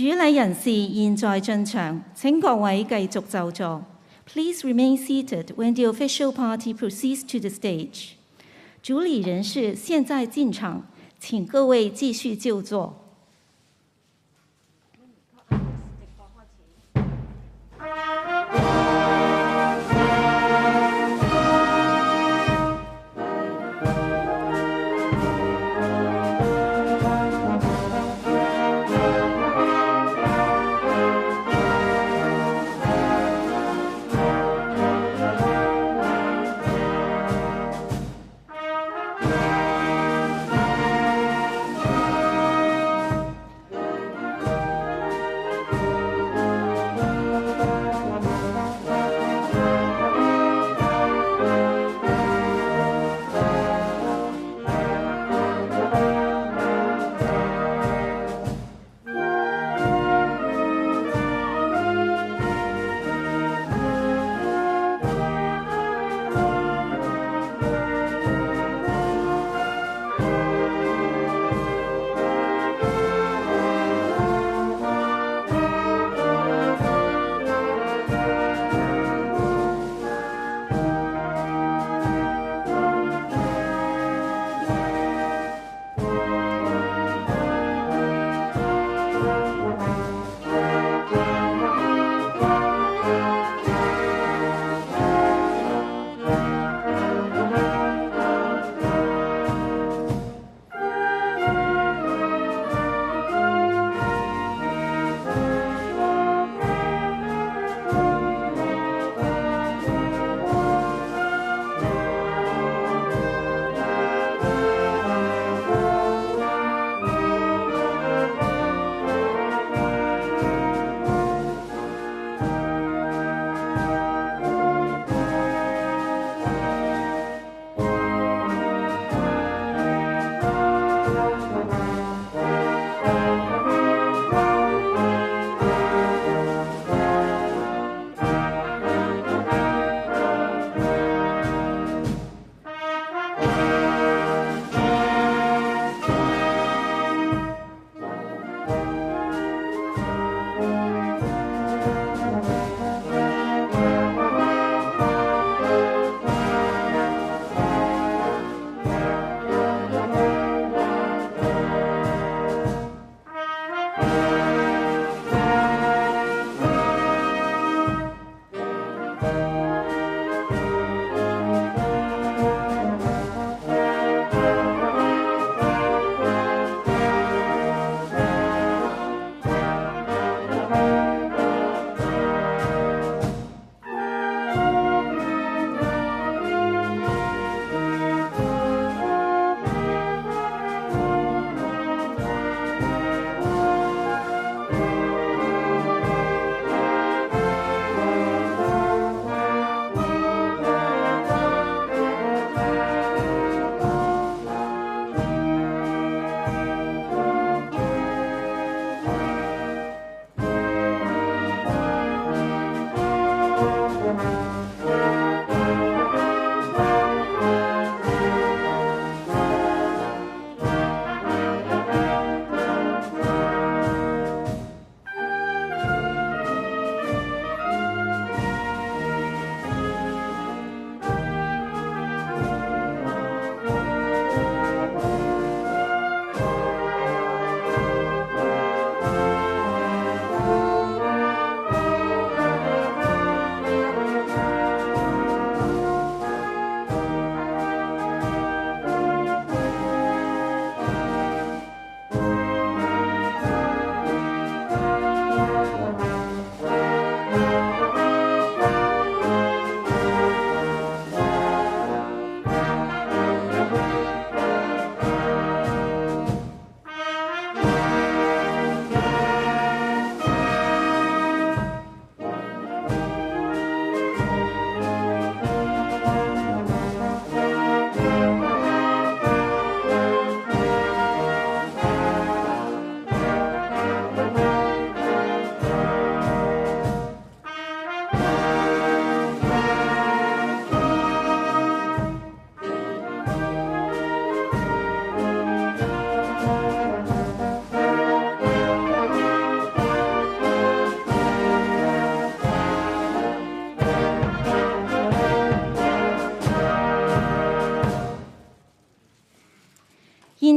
主禮人士現在進場，請各位繼續就座。Please remain seated when the official party proceeds to the stage. 主禮人士現在進場，請各位繼續就座。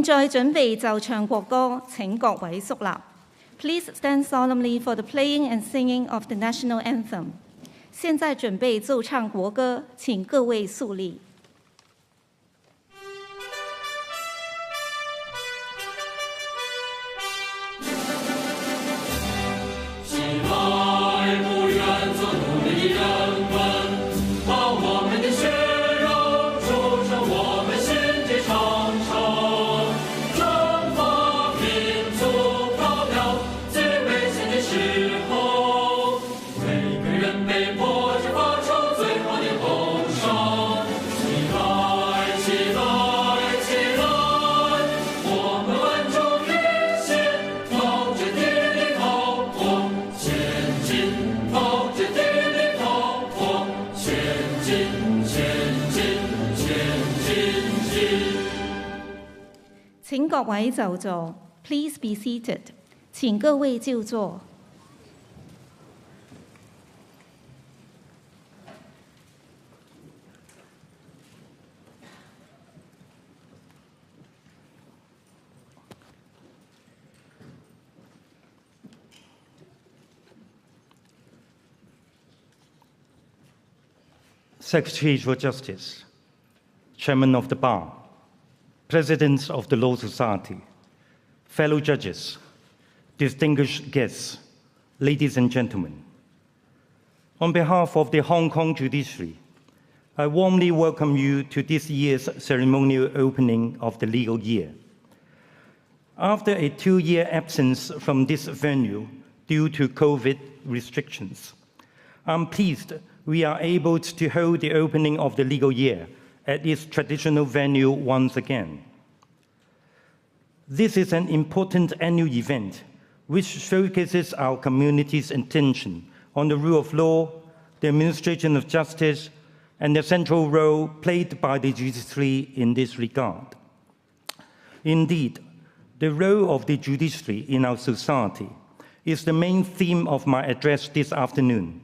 現在準備就唱國歌，請各位肅立。Please stand solemnly for the playing and singing of the national anthem. 現在準備奏唱國歌，請各位肅立。請各位就座 ，Please be seated。請各位就座。Secretary for Justice, Chairman of the Bar, Presidents of the Law Society, fellow judges, distinguished guests, ladies and gentlemen. On behalf of the Hong Kong judiciary, I warmly welcome you to this year's ceremonial opening of the legal year. After a 2-year absence from this venue due to COVID restrictions, I'm pleased we are able to hold the opening of the legal year at its traditional venue once again. This is an important annual event which showcases our community's attention on the rule of law, the administration of justice, and the central role played by the judiciary in this regard. Indeed, the role of the judiciary in our society is the main theme of my address this afternoon,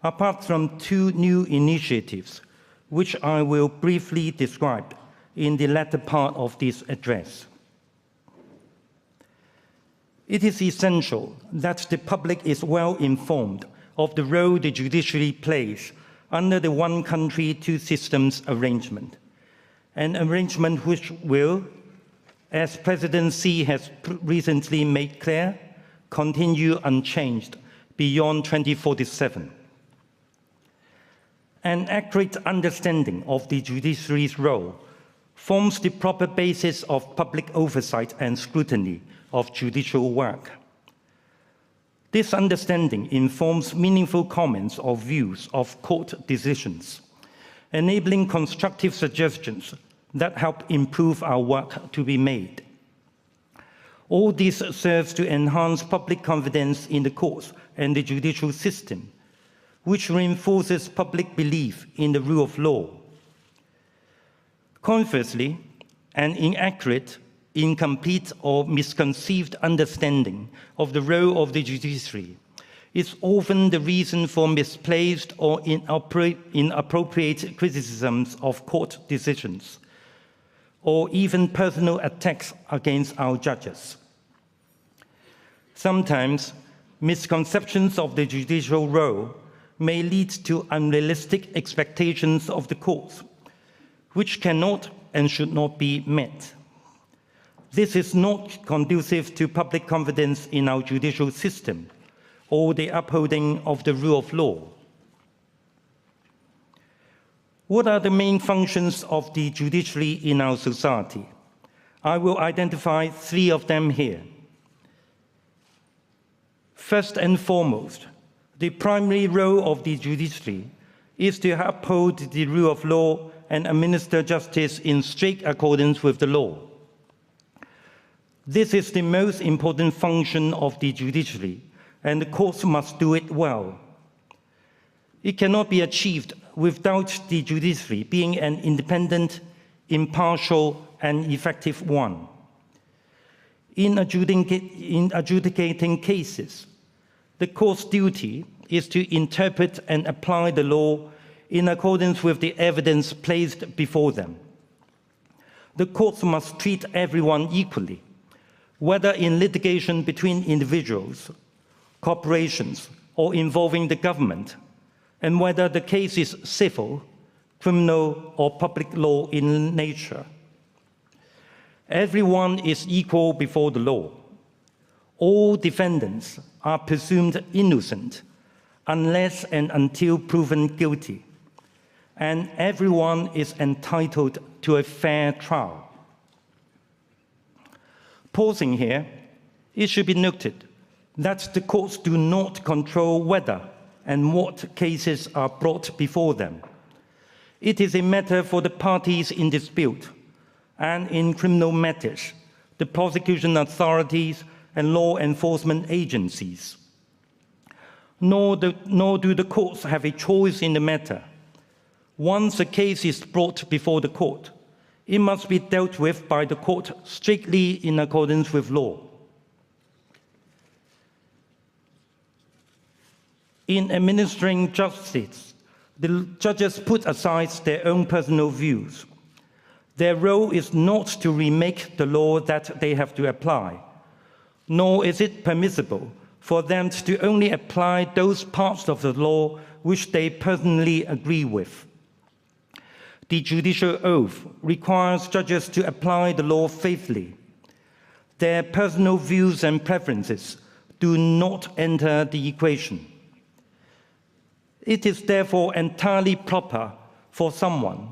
apart from 2 new initiatives which I will briefly describe in the latter part of this address. It is essential that the public is well informed of the role the judiciary plays under the one country, two systems arrangement, an arrangement which will, as President Xi has recently made clear, continue unchanged beyond 2047. An accurate understanding of the judiciary's role forms the proper basis of public oversight and scrutiny of judicial work. This understanding informs meaningful comments or views of court decisions, enabling constructive suggestions that help improve our work to be made. All this serves to enhance public confidence in the courts and the judicial system, which reinforces public belief in the rule of law. Conversely, an inaccurate, incomplete, or misconceived understanding of the role of the judiciary is often the reason for misplaced or inappropriate criticisms of court decisions, or even personal attacks against our judges. Sometimes, misconceptions of the judicial role may lead to unrealistic expectations of the courts, which cannot and should not be met. This is not conducive to public confidence in our judicial system or the upholding of the rule of law. What are the main functions of the judiciary in our society? I will identify 3 of them here. First and foremost, the primary role of the judiciary is to uphold the rule of law and administer justice in strict accordance with the law. This is the most important function of the judiciary, and the courts must do it well. It cannot be achieved without the judiciary being an independent, impartial, and effective one. In adjudicating cases, the court's duty is to interpret and apply the law in accordance with the evidence placed before them. the courts must treat everyone equally, whether in litigation between individuals, corporations, or involving the government, and whether the case is civil, criminal, or public law in nature. Everyone is equal before the law. All defendants are presumed innocent unless and until proven guilty, and everyone is entitled to a fair trial. Pausing here, it should be noted that the courts do not control whether and what cases are brought before them. It is a matter for the parties in dispute, and in criminal matters, the prosecution authorities and law enforcement agencies. Nor do the courts have a choice in the matter. Once a case is brought before the court, it must be dealt with by the court strictly in accordance with law. In administering justice, the judges put aside their own personal views. Their role is not to remake the law that they have to apply, nor is it permissible for them to only apply those parts of the law which they personally agree with. The judicial oath requires judges to apply the law faithfully. Their personal views and preferences do not enter the equation. It is therefore entirely proper for someone,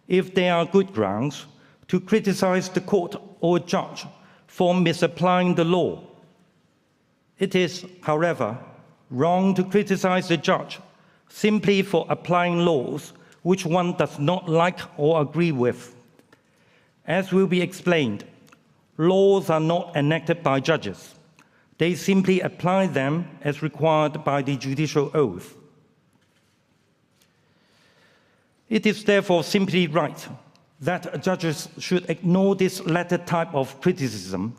if there are good grounds, to criticize the court or judge for misapplying the law. It is, however, wrong to criticize the judge simply for applying laws which one does not like or agree with. As will be explained, laws are not enacted by judges. They simply apply them as required by the judicial oath. It is therefore simply right that judges should ignore this latter type of criticism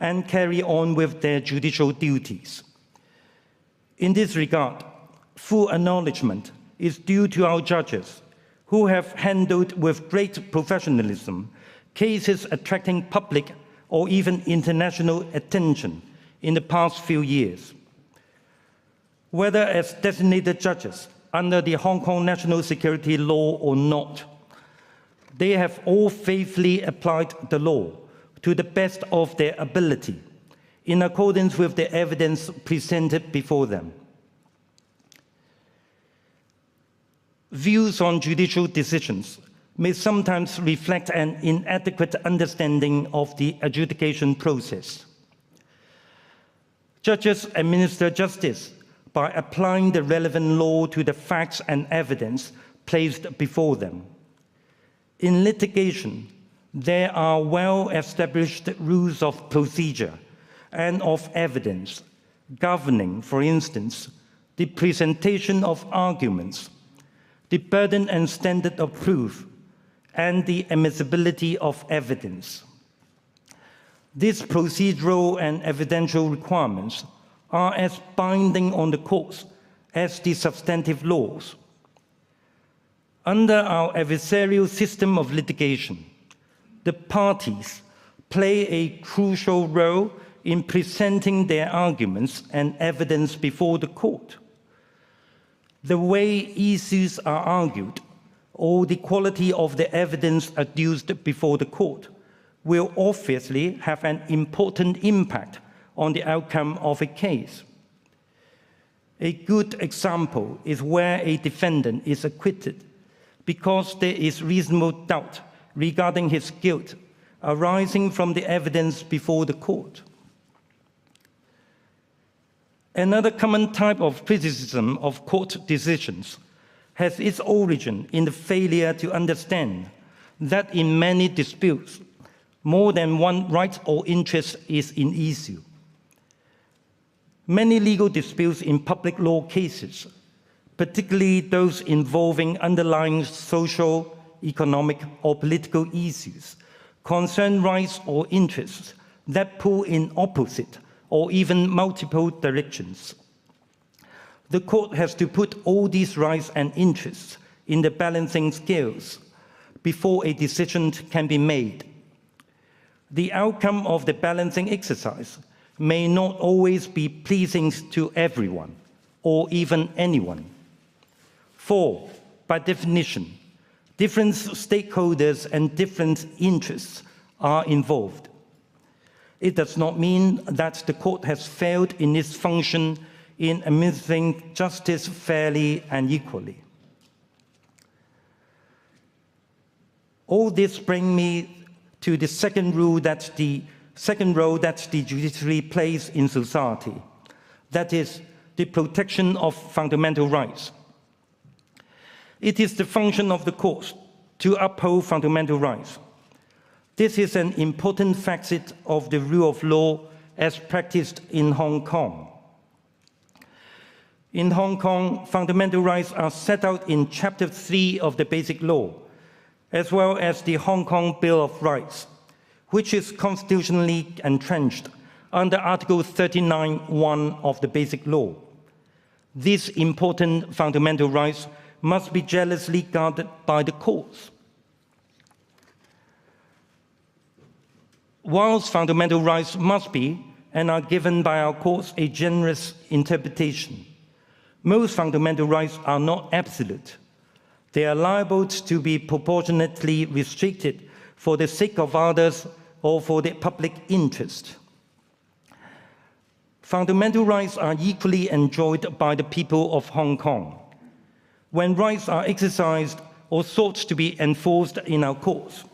and carry on with their judicial duties. In this regard, full acknowledgement is due to our judges, who have handled with great professionalism cases attracting public or even international attention in the past few years. Whether as designated judges under the Hong Kong national security law or not, they have all faithfully applied the law to the best of their ability, in accordance with the evidence presented before them. Views on judicial decisions may sometimes reflect an inadequate understanding of the adjudication process. Judges administer justice by applying the relevant law to the facts and evidence placed before them. In litigation, there are well-established rules of procedure and of evidence governing, for instance, the presentation of arguments, the burden and standard of proof, and the admissibility of evidence. These procedural and evidential requirements are as binding on the courts as the substantive laws. Under our adversarial system of litigation, the parties play a crucial role in presenting their arguments and evidence before the court. The way issues are argued, or the quality of the evidence adduced before the court, will obviously have an important impact on the outcome of a case. A good example is where a defendant is acquitted because there is reasonable doubt regarding his guilt arising from the evidence before the court. Another common type of criticism of court decisions has its origin in the failure to understand that in many disputes, more than one right or interest is in issue. Many legal disputes in public law cases, particularly those involving underlying social, economic, or political issues, concern rights or interests that pull in opposite or even multiple directions. The court has to put all these rights and interests in the balancing scales before a decision can be made. The outcome of the balancing exercise may not always be pleasing to everyone, or even anyone. 4, by definition, different stakeholders and different interests are involved. It does not mean that the court has failed in its function in administering justice fairly and equally. All this brings me to the second role that the judiciary plays in society, that is, the protection of fundamental rights. It is the function of the courts to uphold fundamental rights. This is an important facet of the rule of law as practiced in Hong Kong. In Hong Kong, fundamental rights are set out in Chapter 3 of the Basic Law, as well as the Hong Kong Bill of Rights, which is constitutionally entrenched under Article 39(1) of the Basic Law. These important fundamental rights must be jealously guarded by the courts. Whilst fundamental rights must be and are given by our courts a generous interpretation, most fundamental rights are not absolute. They are liable to be proportionately restricted for the sake of others or for the public interest. Fundamental rights are equally enjoyed by the people of Hong Kong. When rights are exercised or sought to be enforced in our courts,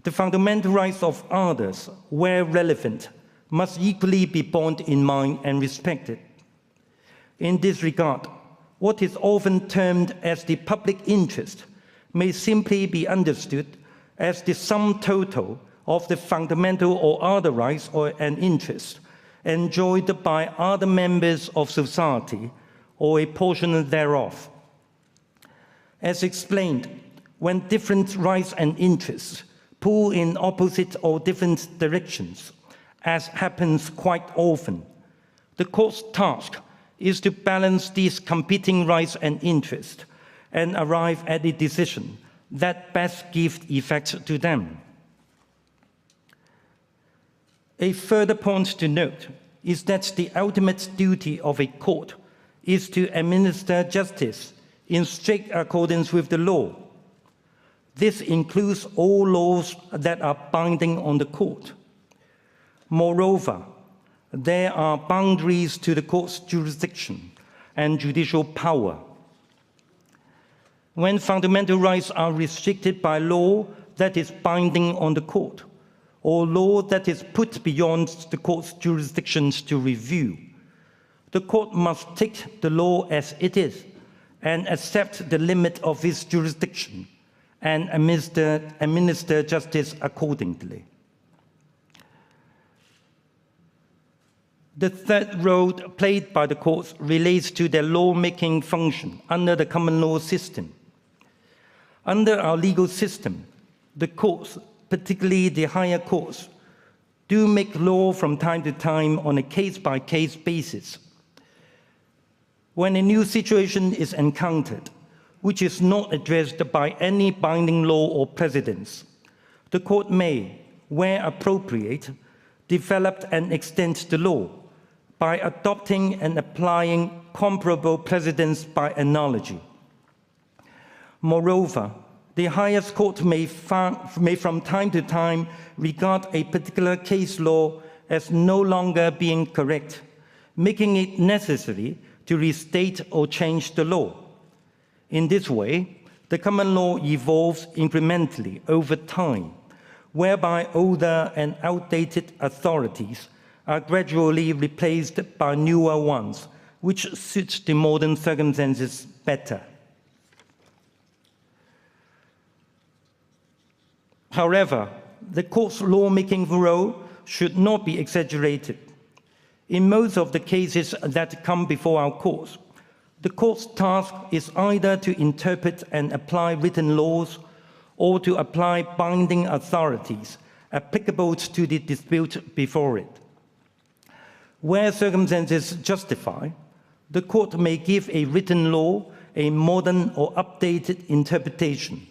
the fundamental rights of others, where relevant, must equally be borne in mind and respected. In this regard, what is often termed as the public interest may simply be understood as the sum total of the fundamental or other rights and interests enjoyed by other members of society or a portion thereof. As explained, when different rights and interests pull in opposite or different directions, as happens quite often, the court's task is to balance these competing rights and interests and arrive at a decision that best gives effect to them. A further point to note is that the ultimate duty of a court is to administer justice in strict accordance with the law. This includes all laws that are binding on the court. Moreover, there are boundaries to the court's jurisdiction and judicial power. When fundamental rights are restricted by law that is binding on the court, or law that is put beyond the court's jurisdictions to review, the court must take the law as it is and accept the limit of its jurisdiction and administer justice accordingly. The third role played by the courts relates to their lawmaking function under the common law system. Under our legal system, the courts, particularly the higher courts, do make law from time to time on a case-by-case basis. When a new situation is encountered, which is not addressed by any binding law or precedents, the court may, where appropriate, develop and extend the law by adopting and applying comparable precedents by analogy. Moreover, the highest court may from time to time regard a particular case law as no longer being correct, making it necessary to restate or change the law. In this way, the common law evolves incrementally over time, whereby older and outdated authorities are gradually replaced by newer ones, which suit the modern circumstances better. However, the court's lawmaking role should not be exaggerated. In most of the cases that come before our courts, the court's task is either to interpret and apply written laws or to apply binding authorities applicable to the dispute before it. Where circumstances justify, the court may give a written law a modern or updated interpretation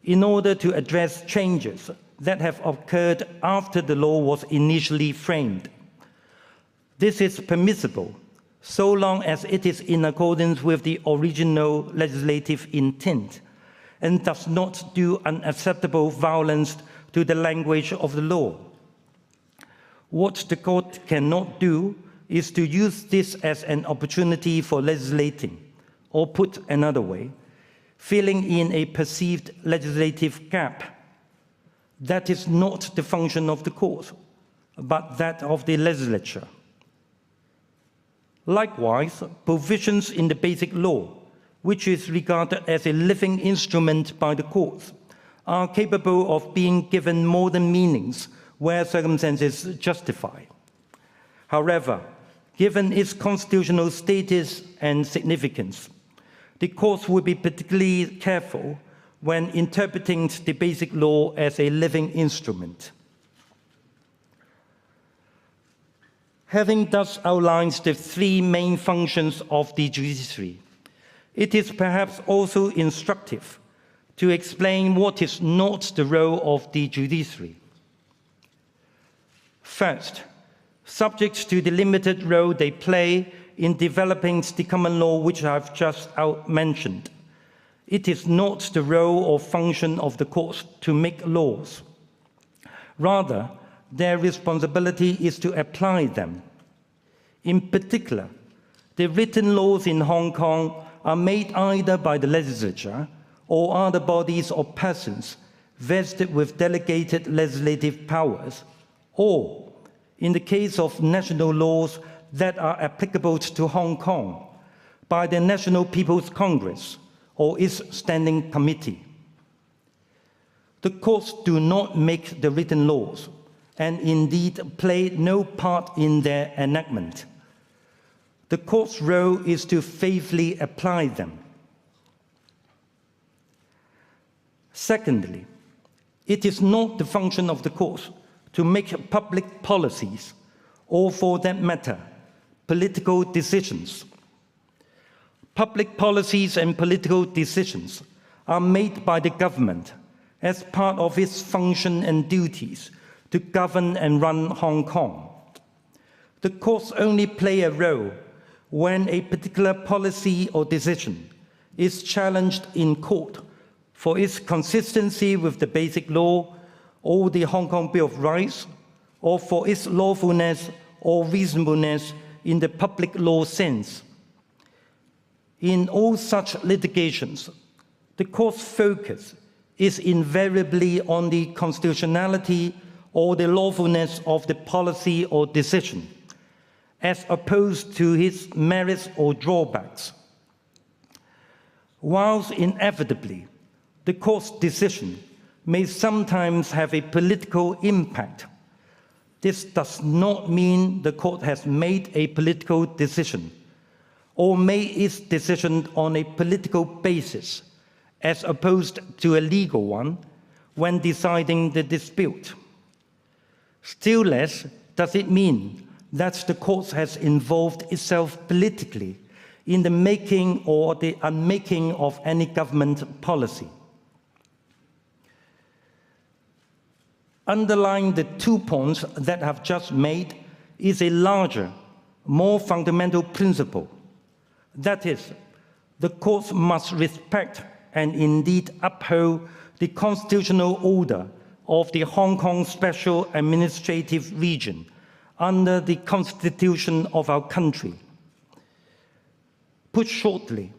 in order to address changes that have occurred after the law was initially framed. This is permissible so long as it is in accordance with the original legislative intent and does not do unacceptable violence to the language of the law. What the court cannot do is to use this as an opportunity for legislating, or put another way, filling in a perceived legislative gap. That is not the function of the court, but that of the legislature. Likewise, provisions in the Basic Law, which is regarded as a living instrument by the courts, are capable of being given modern meanings where circumstances justify. However, given its constitutional status and significance, the courts will be particularly careful when interpreting the Basic Law as a living instrument. Having thus outlined the three main functions of the judiciary, it is perhaps also instructive to explain what is not the role of the judiciary. First, subject to the limited role they play in developing the common law which I have just mentioned, it is not the role or function of the courts to make laws. Rather, their responsibility is to apply them. In particular, the written laws in Hong Kong are made either by the legislature or other bodies or persons vested with delegated legislative powers, or, in the case of national laws that are applicable to Hong Kong, by the National People's Congress or its standing committee. The courts do not make the written laws, and indeed play no part in their enactment. The court's role is to faithfully apply them. Secondly, it is not the function of the courts to make public policies, or for that matter, political decisions. Public policies and political decisions are made by the government as part of its function and duties to govern and run Hong Kong. The courts only play a role when a particular policy or decision is challenged in court for its consistency with the Basic Law or the Hong Kong Bill of Rights, or for its lawfulness or reasonableness in the public law sense. In all such litigations, the court's focus is invariably on the constitutionality or the lawfulness of the policy or decision, as opposed to its merits or drawbacks. Whilst inevitably, the court's decision may sometimes have a political impact, this does not mean the court has made a political decision or made its decision on a political basis, as opposed to a legal one, when deciding the dispute. Still less does it mean that the court has involved itself politically in the making or the unmaking of any government policy. Underlying the 2 points that I've just made is a larger, more fundamental principle. That is, the courts must respect and indeed uphold the constitutional order of the Hong Kong Special Administrative Region under the Constitution of our country. Put shortly,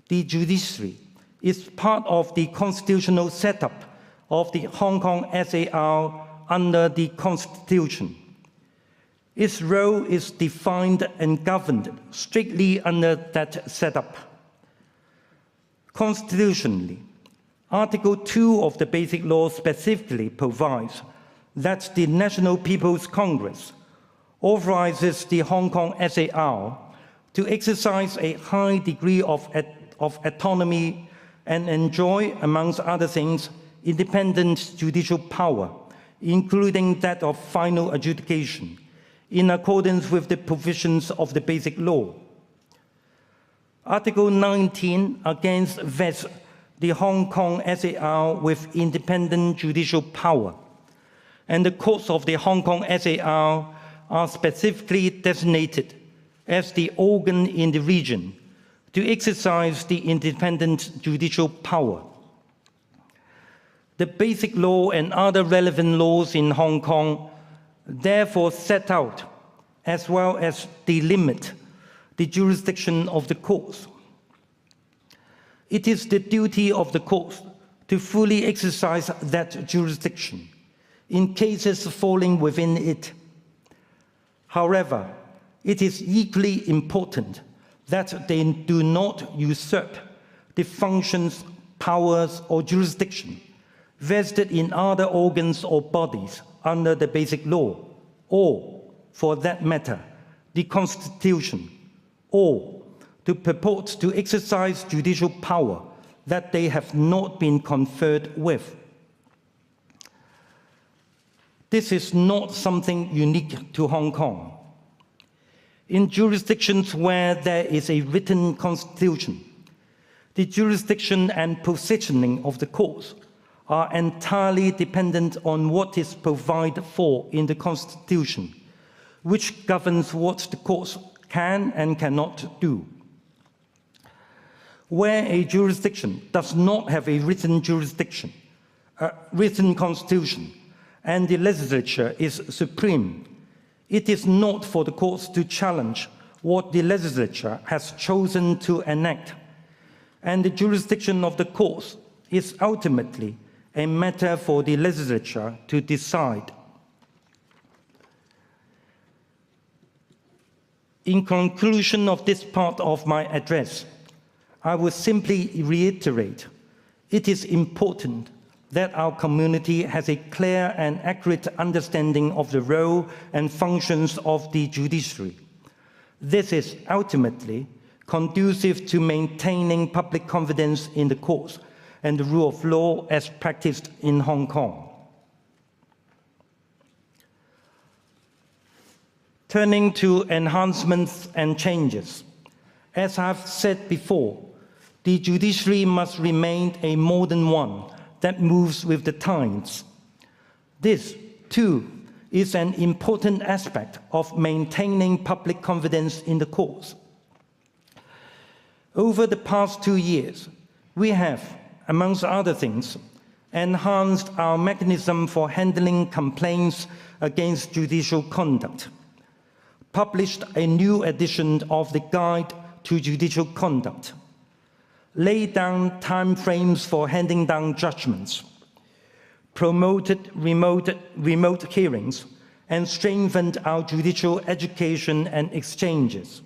the judiciary is part of the constitutional setup of the Hong Kong SAR under the Constitution. Its role is defined and governed strictly under that setup. Constitutionally, Article 2 of the Basic Law specifically provides that the National People's Congress authorizes the Hong Kong SAR to exercise a high degree of autonomy and enjoy, amongst other things, independent judicial power, including that of final adjudication, in accordance with the provisions of the Basic Law. Article 19 again vests the Hong Kong SAR with independent judicial power. and the courts of the Hong Kong SAR are specifically designated as the organ in the region to exercise the independent judicial power. The Basic Law and other relevant laws in Hong Kong therefore set out, as well as delimit, the jurisdiction of the courts. It is the duty of the courts to fully exercise that jurisdiction in cases falling within it. However, it is equally important that they do not usurp the functions, powers, or jurisdiction vested in other organs or bodies under the Basic Law, or, for that matter, the Constitution, or to purport to exercise judicial power that they have not been conferred with. This is not something unique to Hong Kong. In jurisdictions where there is a written constitution, the jurisdiction and positioning of the courts are entirely dependent on what is provided for in the Constitution, which governs what the courts can and cannot do. Where a jurisdiction does not have a written constitution, and the legislature is supreme, it is not for the courts to challenge what the legislature has chosen to enact, and the jurisdiction of the courts is ultimately a matter for the legislature to decide. In conclusion of this part of my address, I will simply reiterate, it is important that our community has a clear and accurate understanding of the role and functions of the judiciary. This is ultimately conducive to maintaining public confidence in the courts and the rule of law as practiced in Hong Kong. Turning to enhancements and changes, as I've said before, the judiciary must remain a modern one that moves with the times. This, too, is an important aspect of maintaining public confidence in the courts. Over the past 2 years, we have, amongst other things, enhanced our mechanism for handling complaints against judicial conduct, published a new edition of the Guide to Judicial Conduct, laid down timeframes for handing down judgments, promoted remote hearings, and strengthened our judicial education and exchanges.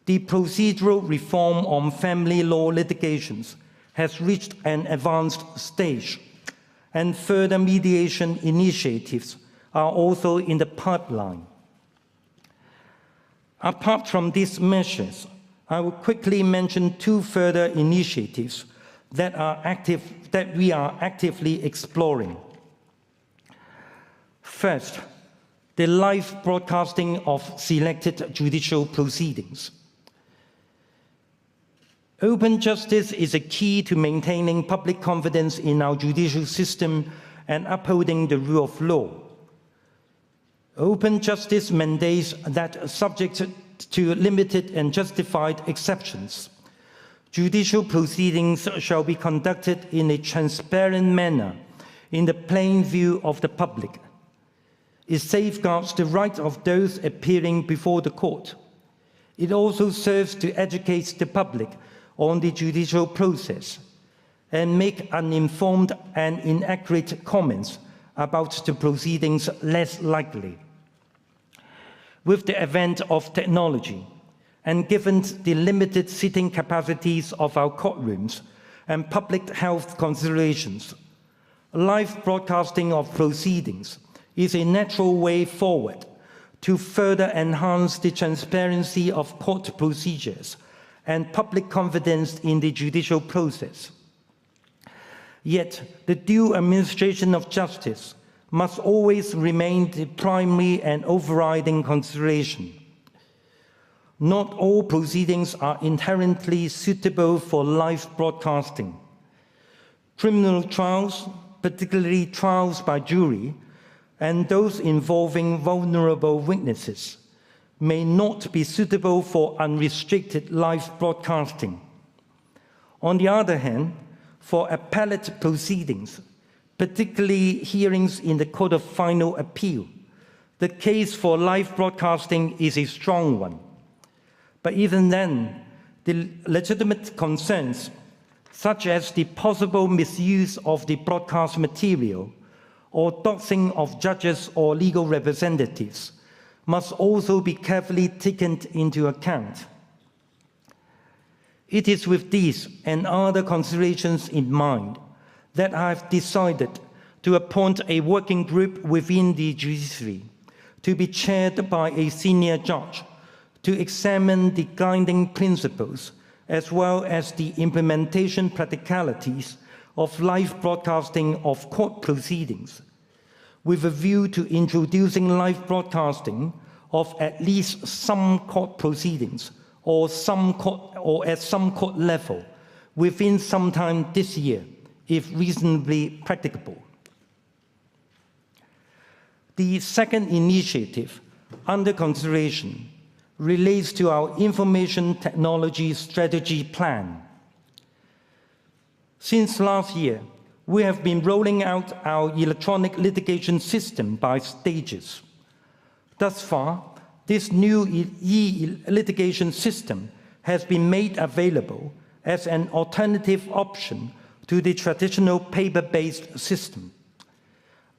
The procedural reform on family law litigations has reached an advanced stage, and further mediation initiatives are also in the pipeline. Apart from these measures, I will quickly mention 2 further initiatives that we are actively exploring. First, the live broadcasting of selected judicial proceedings. Open justice is a key to maintaining public confidence in our judicial system and upholding the rule of law. Open justice mandates that, subject to limited and justified exceptions, judicial proceedings shall be conducted in a transparent manner in the plain view of the public. It safeguards the rights of those appearing before the court. It also serves to educate the public on the judicial process and make uninformed and inaccurate comments about the proceedings less likely. With the advent of technology, and given the limited sitting capacities of our courtrooms and public health considerations, live broadcasting of proceedings is a natural way forward to further enhance the transparency of court procedures and public confidence in the judicial process. Yet, the due administration of justice must always remain the primary and overriding consideration. Not all proceedings are inherently suitable for live broadcasting. Criminal trials, particularly trials by jury, and those involving vulnerable witnesses may not be suitable for unrestricted live broadcasting. On the other hand, for appellate proceedings, particularly hearings in the Court of Final Appeal, the case for live broadcasting is a strong one. But even then, the legitimate concerns, such as the possible misuse of the broadcast material or doxing of judges or legal representatives, must also be carefully taken into account. It is with these and other considerations in mind that I have decided to appoint a working group within the judiciary to be chaired by a senior judge to examine the guiding principles as well as the implementation practicalities of live broadcasting of court proceedings, with a view to introducing live broadcasting of at least some court proceedings or at some court level within some time this year, if reasonably practicable. The second initiative under consideration relates to our information technology strategy plan. Since last year, we have been rolling out our electronic litigation system by stages. Thus far, this new e-litigation system has been made available as an alternative option to the traditional paper-based system.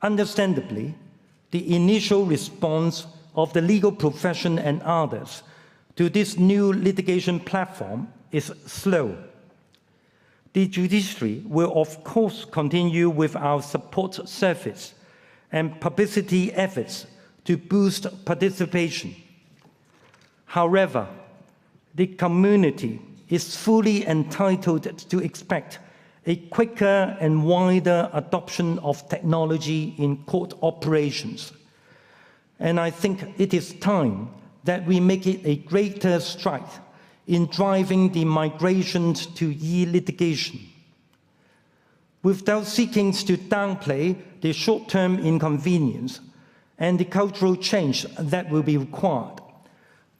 Understandably, the initial response of the legal profession and others to this new litigation platform is slow. The judiciary will, of course, continue with our support service and publicity efforts to boost participation. However, the community is fully entitled to expect a quicker and wider adoption of technology in court operations. And I think it is time that we make it a greater stride in driving the migration to e-litigation. Without seeking to downplay the short-term inconvenience and the cultural change that will be required,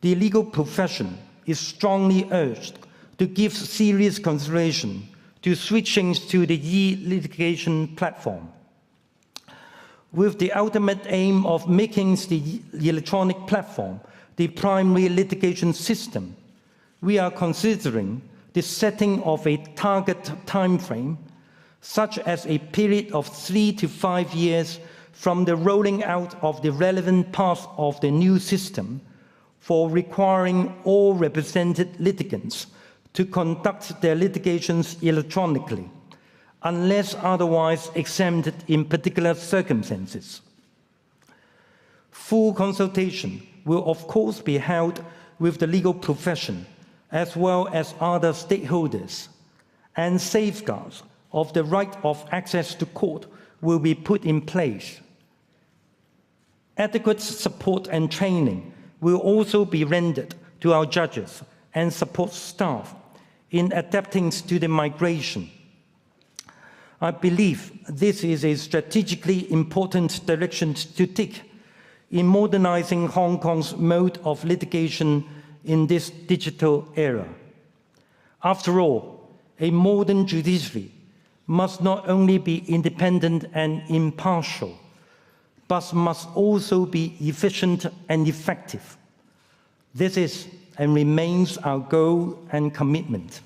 the legal profession is strongly urged to give serious consideration to switching to the e-litigation platform, with the ultimate aim of making the electronic platform the primary litigation system. We are considering the setting of a target timeframe, such as a period of 3 to 5 years from the rolling out of the relevant parts of the new system, for requiring all represented litigants to conduct their litigations electronically, unless otherwise exempted in particular circumstances. Full consultation will, of course, be held with the legal profession as well as other stakeholders, and safeguards of the right of access to court will be put in place. Adequate support and training will also be rendered to our judges and support staff in adapting to the migration. I believe this is a strategically important direction to take in modernizing Hong Kong's mode of litigation in this digital era. After all, a modern judiciary must not only be independent and impartial, but must also be efficient and effective. This is and remains our goal and commitment.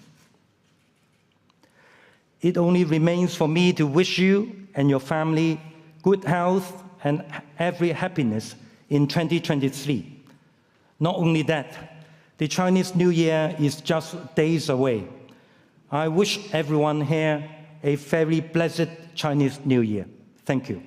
It only remains for me to wish you and your family good health and every happiness in 2023. Not only that, the Chinese New Year is just days away. I wish everyone here a very blessed Chinese New Year. Thank you.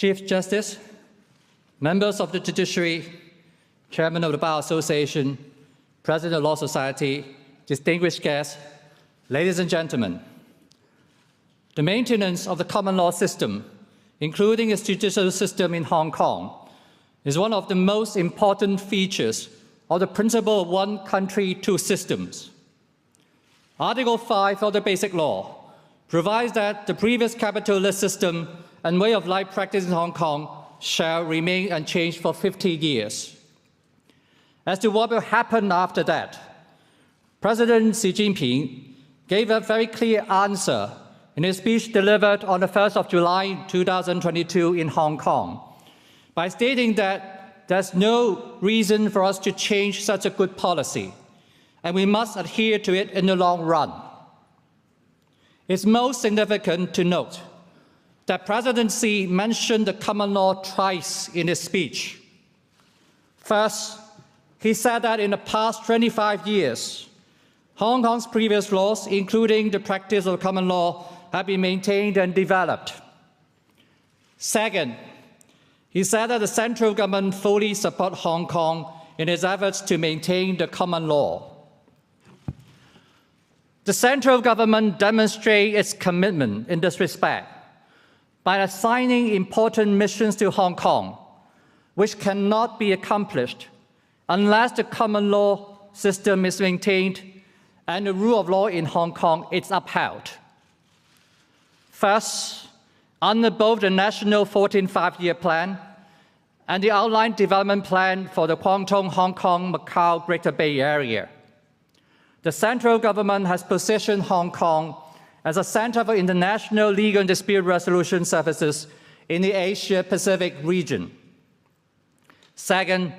Chief Justice, members of the judiciary, Chairman of the Bar Association, President of the Law Society, distinguished guests, ladies and gentlemen, the maintenance of the common law system, including its judicial system in Hong Kong, is one of the most important features of the principle of one country, two systems. Article 5 of the Basic Law provides that the previous capitalist system and way of life practiced in Hong Kong shall remain unchanged for 50 years. As to what will happen after that, President Xi Jinping gave a very clear answer in his speech delivered on the 1st of July 2022 in Hong Kong by stating that there's no reason for us to change such a good policy, and we must adhere to it in the long run. It's most significant to note that President Xi mentioned the common law twice in his speech. First, he said that in the past 25 years, Hong Kong's previous laws, including the practice of common law, have been maintained and developed. Second, he said that the central government fully supports Hong Kong in its efforts to maintain the common law. The central government demonstrates its commitment in this respect by assigning important missions to Hong Kong, which cannot be accomplished unless the common law system is maintained and the rule of law in Hong Kong is upheld. First, under both the National 14th Five-Year Plan and the Outline Development Plan for the Guangdong, Hong Kong, Macau, Greater Bay Area, the central government has positioned Hong Kong as a center for international legal and dispute resolution services in the Asia-Pacific region. Second,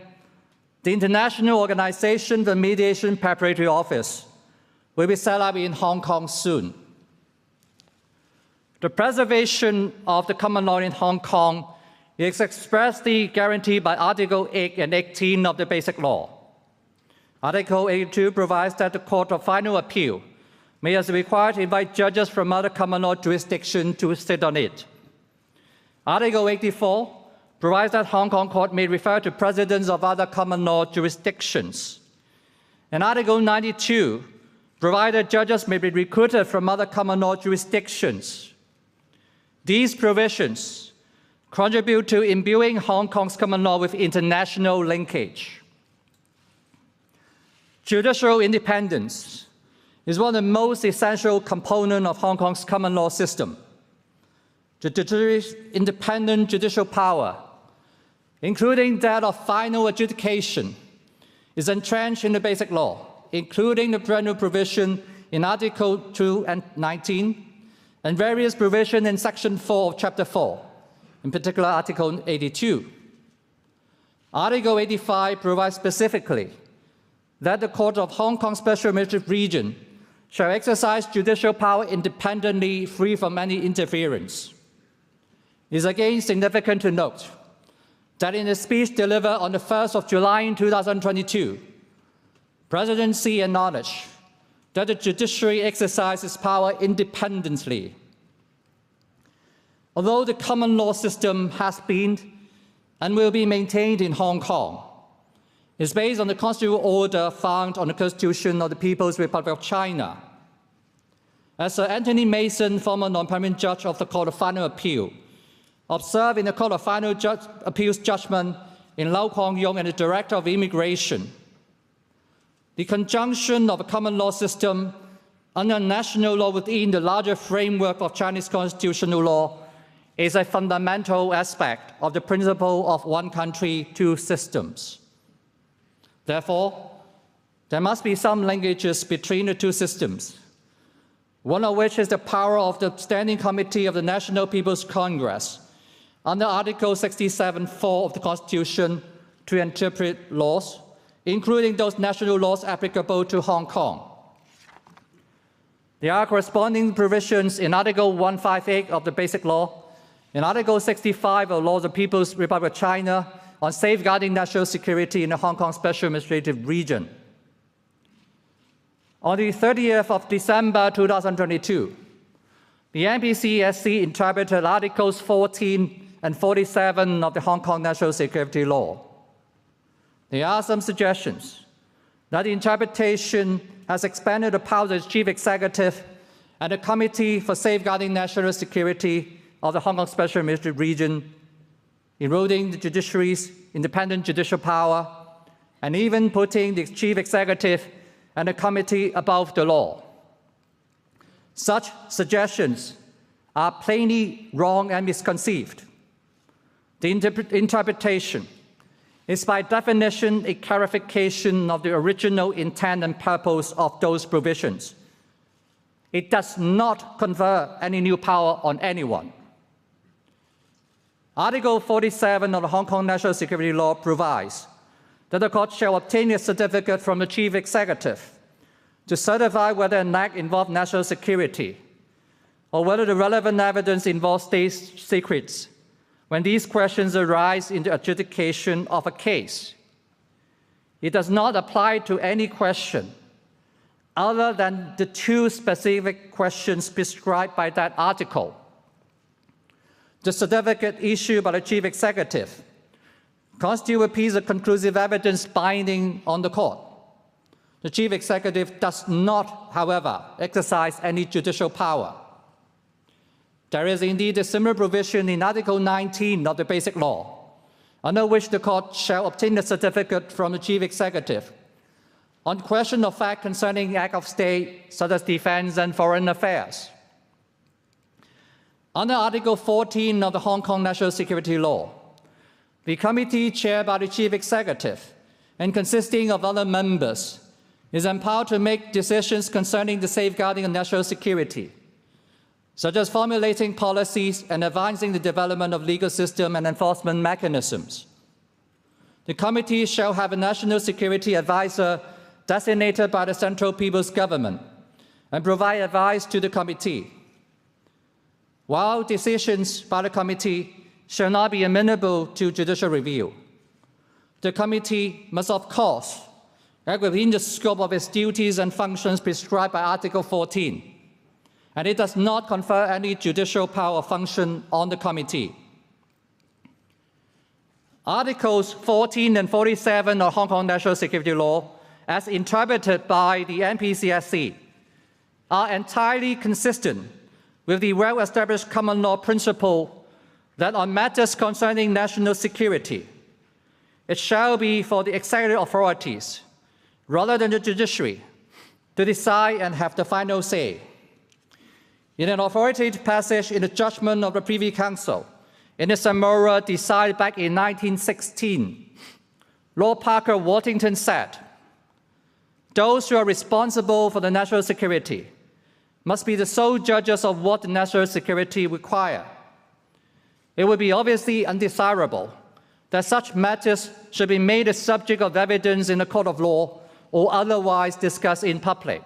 the International Organization for Mediation Preparatory Office will be set up in Hong Kong soon. The preservation of the common law in Hong Kong is expressly guaranteed by Article 8 and 18 of the Basic Law. Article 82 provides that the Court of Final Appeal may, as required, invite judges from other common law jurisdictions to sit on it. Article 84 provides that Hong Kong Court may refer to presidents of other common law jurisdictions. And Article 92 provides that judges may be recruited from other common law jurisdictions. These provisions contribute to imbuing Hong Kong's common law with international linkage. Judicial independence is one of the most essential components of Hong Kong's common law system. Judiciary's independent judicial power, including that of final adjudication, is entrenched in the Basic Law, including the general provision in Article 2 and 19, and various provisions in Section 4 of Chapter 4, in particular Article 82. Article 85 provides specifically that the Court of Hong Kong Special Administrative Region shall exercise judicial power independently, free from any interference. It is again significant to note that in a speech delivered on the 1st of July 2022, President Xi acknowledged that the judiciary exercises power independently. Although the common law system has been and will be maintained in Hong Kong, it's based on the constitutional order found on the Constitution of the People's Republic of China. As Sir Anthony Mason, former non-permanent judge of the Court of Final Appeal, observed in the Court of Final Appeals judgment in Lau Kwong Yung and the Director of Immigration, the conjunction of a common law system under national law within the larger framework of Chinese constitutional law is a fundamental aspect of the principle of one country, two systems. Therefore, there must be some linkages between the two systems, one of which is the power of the Standing Committee of the National People's Congress under Article 67(4) of the Constitution to interpret laws, including those national laws applicable to Hong Kong. There are corresponding provisions in Article 158 of the Basic Law, in Article 65 of the Laws of the People's Republic of China on safeguarding national security in the Hong Kong Special Administrative Region. On the 30th of December 2022, the NPCSC interpreted Articles 14 and 47 of the Hong Kong National Security Law. There are some suggestions that the interpretation has expanded the powers of the Chief Executive and the Committee for Safeguarding National Security of the Hong Kong Special Administrative Region, eroding the judiciary's independent judicial power, and even putting the Chief Executive and the Committee above the law. Such suggestions are plainly wrong and misconceived. The interpretation is by definition a clarification of the original intent and purpose of those provisions. It does not confer any new power on anyone. Article 47 of the Hong Kong National Security Law provides that the court shall obtain a certificate from the Chief Executive to certify whether an act involves national security or whether the relevant evidence involves state secrets when these questions arise in the adjudication of a case. It does not apply to any question other than the two specific questions prescribed by that article. The certificate issued by the Chief Executive constitutes a piece of conclusive evidence binding on the court. The Chief Executive does not, however, exercise any judicial power. There is indeed a similar provision in Article 19 of the Basic Law, under which the court shall obtain a certificate from the Chief Executive on question of fact concerning act of state, such as defense and foreign affairs. Under Article 14 of the Hong Kong National Security Law, the committee chaired by the Chief Executive and consisting of other members is empowered to make decisions concerning the safeguarding of national security, such as formulating policies and advancing the development of legal system and enforcement mechanisms. The committee shall have a national security advisor designated by the Central People's Government and provide advice to the committee. While decisions by the committee shall not be amenable to judicial review, the committee must, of course, act within the scope of its duties and functions prescribed by Article 14, and it does not confer any judicial power or function on the committee. Articles 14 and 47 of Hong Kong National Security Law, as interpreted by the NPCSC, are entirely consistent with the well-established common law principle that on matters concerning national security, it shall be for the executive authorities, rather than the judiciary, to decide and have the final say. In an authoritative passage in the judgment of the Privy Council, in the Samora decided back in 1916, Lord Parker Waddington said, "Those who are responsible for the national security must be the sole judges of what the national security require. It would be obviously undesirable that such matters should be made a subject of evidence in a court of law or otherwise discussed in public."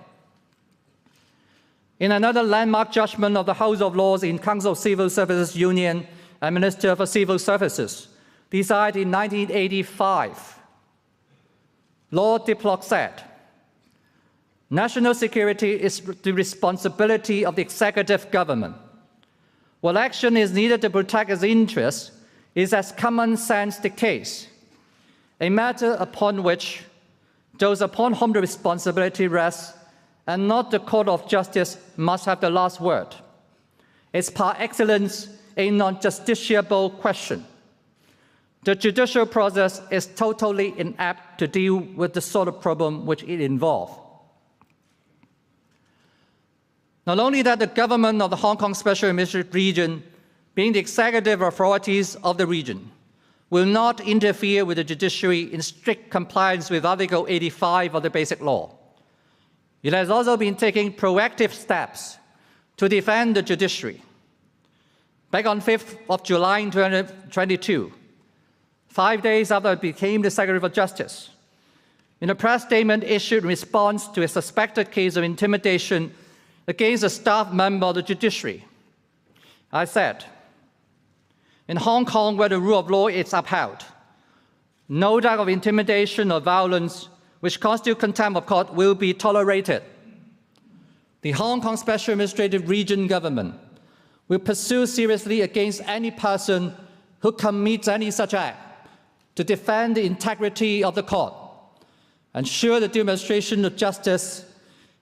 In another landmark judgment of the House of Lords in Council of Civil Services Union and Minister for Civil Services, decided in 1985, Lord Diplock said, "National security is the responsibility of the executive government. What action is needed to protect its interests is, as common sense dictates, a matter upon which those upon whom the responsibility rests and not the Court of Justice must have the last word. It's par excellence a non-justiciable question. The judicial process is totally inapt to deal with the sort of problem which it involves." Not only that, the government of the Hong Kong Special Administrative Region, being the executive authorities of the region, will not interfere with the judiciary in strict compliance with Article 85 of the Basic Law. It has also been taking proactive steps to defend the judiciary. Back on 5th of July 2022, 5 days after I became the Secretary for Justice, in a press statement issued in response to a suspected case of intimidation against a staff member of the judiciary, I said, "In Hong Kong, where the rule of law is upheld, no act of intimidation or violence which constitute contempt of court will be tolerated. The Hong Kong Special Administrative Region government will pursue seriously against any person who commits any such act to defend the integrity of the court, ensure the due administration of justice,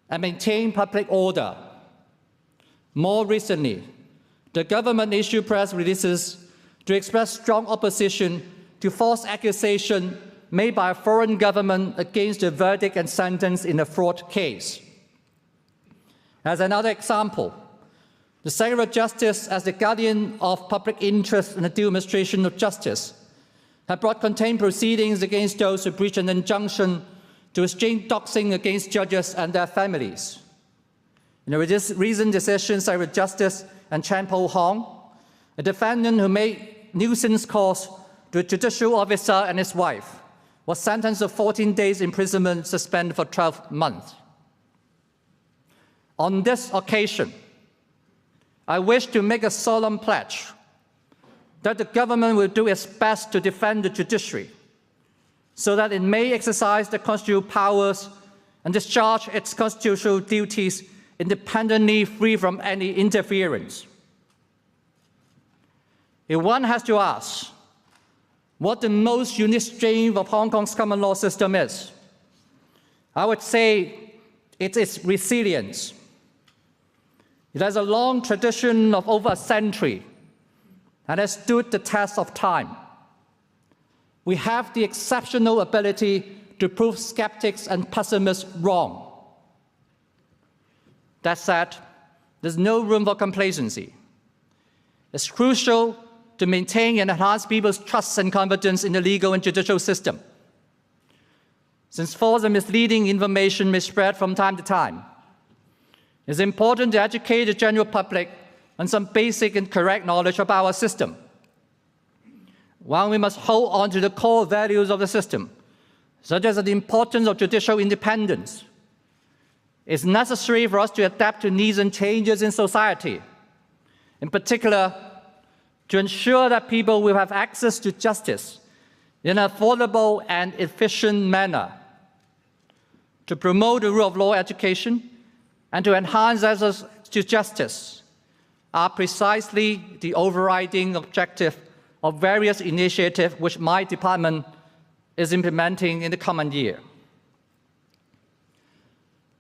and maintain public order. More recently, the government issued press releases to express strong opposition to false accusation made by a foreign government against the verdict and sentence in a fraud case. As another example, the Secretary of Justice, as the guardian of public interest in the due administration of justice, have brought contained proceedings against those who breach an injunction to restrain doxing against judges and their families. In a recent decision, Secretary of Justice and Chan Po Hong, a defendant who made nuisance calls to a judicial officer and his wife, was sentenced to 14 days imprisonment, suspended for 12 months. On this occasion, I wish to make a solemn pledge that the government will do its best to defend the judiciary so that it may exercise the constitutional powers and discharge its constitutional duties independently, free from any interference. If one has to ask what the most unique strength of Hong Kong's common law system is, I would say it's its resilience. It has a long tradition of over a century and has stood the test of time. We have the exceptional ability to prove skeptics and pessimists wrong. That said, there's no room for complacency. It's crucial to maintain and enhance people's trust and confidence in the legal and judicial system. Since false and misleading information may spread from time to time, it's important to educate the general public on some basic and correct knowledge of our system. While we must hold on to the core values of the system, such as the importance of judicial independence, it's necessary for us to adapt to needs and changes in society, in particular, to ensure that people will have access to justice in an affordable and efficient manner, to promote the rule of law education, and to enhance access to justice are precisely the overriding objective of various initiatives which my department is implementing in the coming year.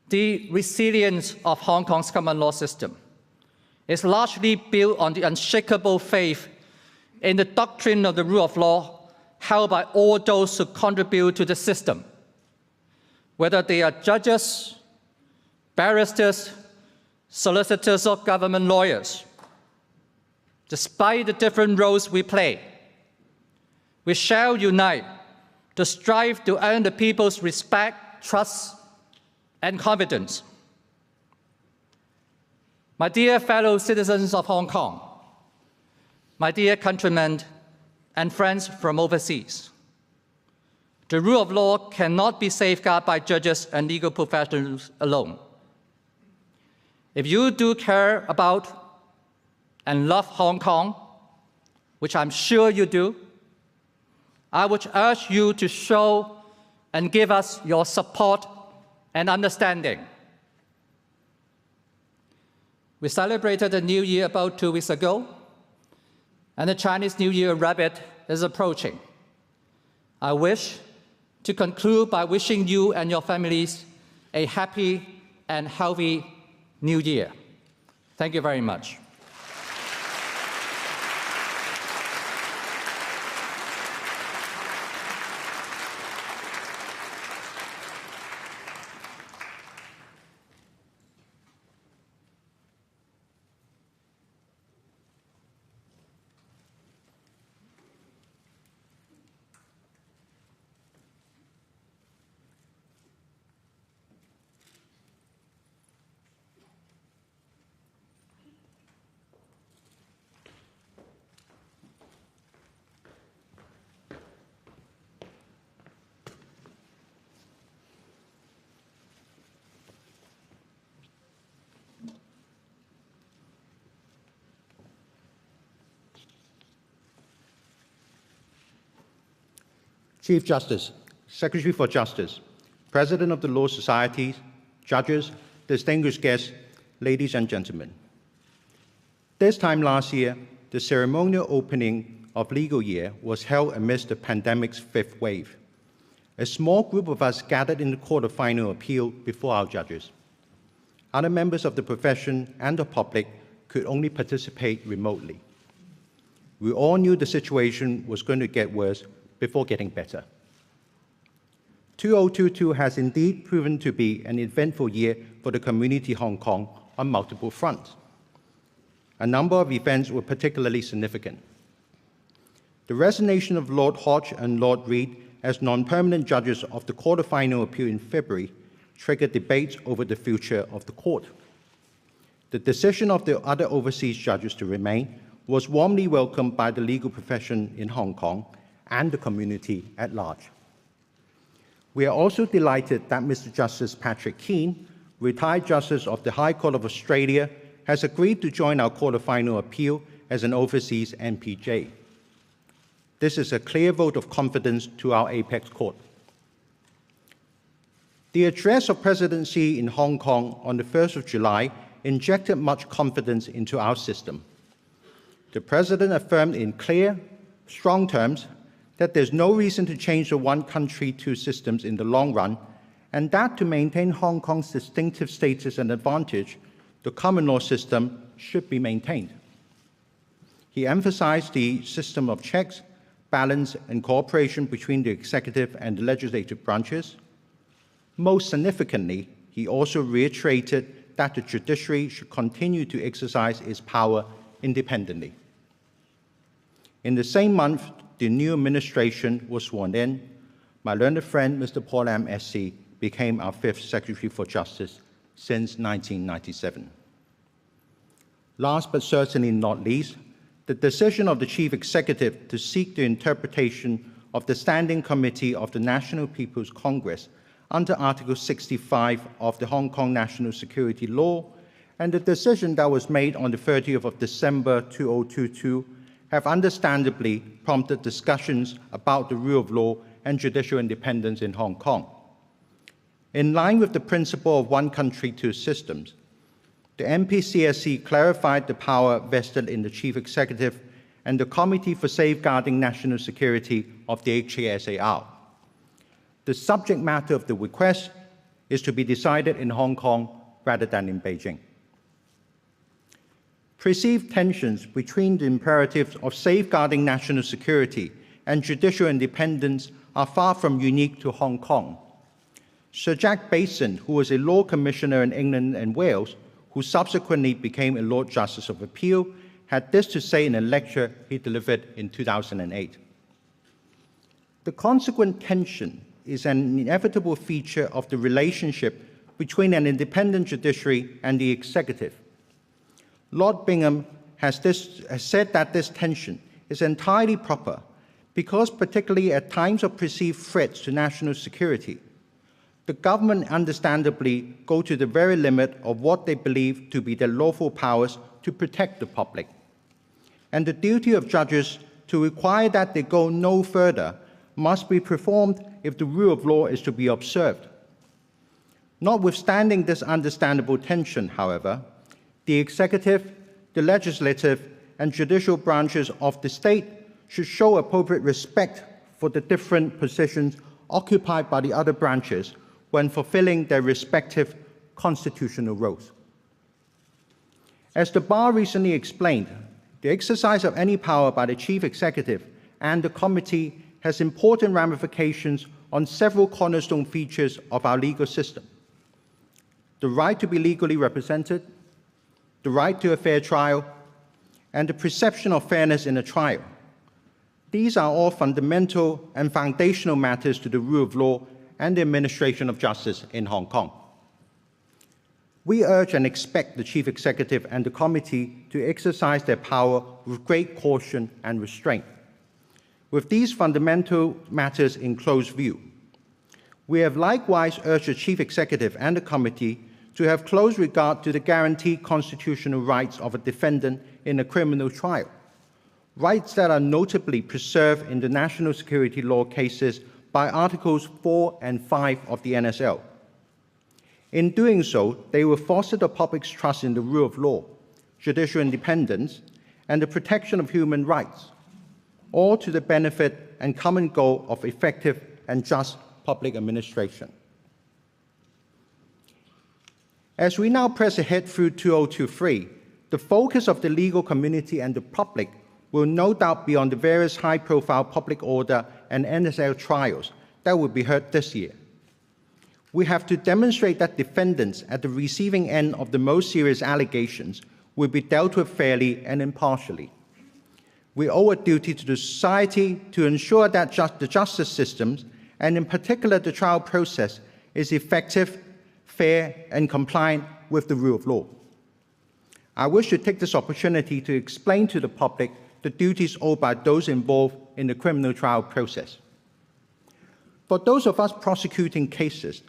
The resilience of Hong Kong's common law system is largely built on the unshakable faith in the doctrine of the rule of law held by all those who contribute to the system, whether they are judges, barristers, solicitors, or government lawyers. Despite the different roles we play, we shall unite to strive to earn the people's respect, trust, and confidence. My dear fellow citizens of Hong Kong, my dear countrymen and friends from overseas, the rule of law cannot be safeguarded by judges and legal professionals alone. If you do care about and love Hong Kong, which I'm sure you do, I would urge you to show and give us your support and understanding. We celebrated the New Year about 2 weeks ago, and the Chinese New Year rabbit is approaching. I wish to conclude by wishing you and your families a happy and healthy New Year. Thank you very much. Chief Justice, Secretary for Justice, President of the Law Society, judges, distinguished guests, ladies and gentlemen. This time last year, the ceremonial opening of legal year was held amidst the pandemic's fifth wave. A small group of us gathered in the Court of Final Appeal before our judges. Other members of the profession and the public could only participate remotely. We all knew the situation was going to get worse before getting better. 2022 has indeed proven to be an eventful year for the community Hong Kong on multiple fronts. A number of events were particularly significant. The resignation of Lord Hodge and Lord Reid as non-permanent judges of the Court of Final Appeal in February triggered debates over the future of the court. The decision of the other overseas judges to remain was warmly welcomed by the legal profession in Hong Kong and the community at large. We are also delighted that Mr. Justice Patrick Keane, retired Justice of the High Court of Australia, has agreed to join our Court of Final Appeal as an overseas MPJ. This is a clear vote of confidence to our apex court. The address of President Xi in Hong Kong on the 1st of July injected much confidence into our system. The President affirmed in clear, strong terms that there's no reason to change the one country, two systems in the long run, and that to maintain Hong Kong's distinctive status and advantage, the common law system should be maintained. He emphasized the system of checks, balance, and cooperation between the executive and the legislative branches. Most significantly, he also reiterated that the judiciary should continue to exercise its power independently. In the same month, the new administration was sworn in. My learned friend, Mr. Paul Lam, SC, became our fifth Secretary for Justice since 1997. Last but certainly not least, the decision of the Chief Executive to seek the interpretation of the Standing Committee of the National People's Congress under Article 65 of the Hong Kong National Security Law and the decision that was made on the 30th of December 2022 have understandably prompted discussions about the rule of law and judicial independence in Hong Kong. In line with the principle of one country, two systems, the MPCSC clarified the power vested in the Chief Executive and the Committee for Safeguarding National Security of the HKSAR. The subject matter of the request is to be decided in Hong Kong rather than in Beijing. Perceived tensions between the imperatives of safeguarding national security and judicial independence are far from unique to Hong Kong. Sir Jack Basin, who was a law commissioner in England and Wales, who subsequently became a Lord Justice of Appeal, had this to say in a lecture he delivered in 2008. The consequent tension is an inevitable feature of the relationship between an independent judiciary and the executive. Lord Bingham has said that this tension is entirely proper because, particularly at times of perceived threats to national security, the government understandably go to the very limit of what they believe to be their lawful powers to protect the public. And the duty of judges to require that they go no further must be performed if the rule of law is to be observed. Notwithstanding this understandable tension, however, the executive, the legislative, and judicial branches of the state should show appropriate respect for the different positions occupied by the other branches when fulfilling their respective constitutional roles. As the Bar recently explained, the exercise of any power by the Chief Executive and the Committee has important ramifications on several cornerstone features of our legal system: the right to be legally represented, the right to a fair trial, and the perception of fairness in a trial. These are all fundamental and foundational matters to the rule of law and the administration of justice in Hong Kong. We urge and expect the Chief Executive and the Committee to exercise their power with great caution and restraint. With these fundamental matters in close view, we have likewise urged the Chief Executive and the Committee to have close regard to the guaranteed constitutional rights of a defendant in a criminal trial, rights that are notably preserved in the national security law cases by Articles 4 and 5 of the NSL. In doing so, they will foster the public's trust in the rule of law, judicial independence, and the protection of human rights. all to the benefit and common goal of effective and just public administration. As we now press ahead through 2023, the focus of the legal community and the public will no doubt be on the various high-profile public order and NSL trials that will be heard this year. We have to demonstrate that defendants at the receiving end of the most serious allegations will be dealt with fairly and impartially. We owe a duty to the society to ensure that the justice systems, and in particular the trial process, is effective, fair, and compliant with the rule of law. I wish to take this opportunity to explain to the public the duties owed by those involved in the criminal trial process. For those of us prosecuting cases,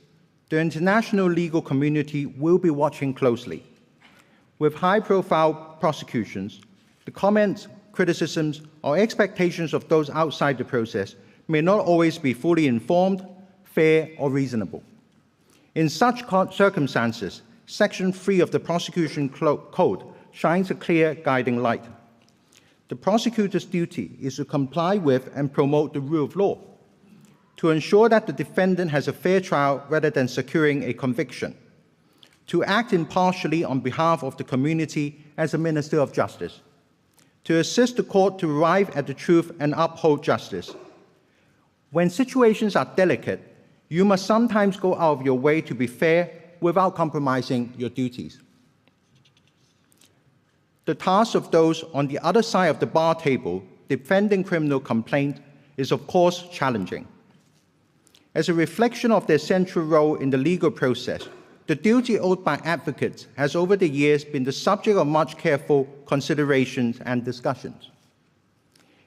the international legal community will be watching closely. With high-profile prosecutions, the comments, criticisms, or expectations of those outside the process may not always be fully informed, fair, or reasonable. In such circumstances, Section 3 of the Prosecution Code shines a clear guiding light. The prosecutor's duty is to comply with and promote the rule of law, to ensure that the defendant has a fair trial rather than securing a conviction, to act impartially on behalf of the community as a minister of justice, to assist the court to arrive at the truth and uphold justice. When situations are delicate, you must sometimes go out of your way to be fair without compromising your duties. The task of those on the other side of the bar table defending criminal complaints is of course challenging. As a reflection of their central role in the legal process, the duty owed by advocates has over the years been the subject of much careful considerations and discussions.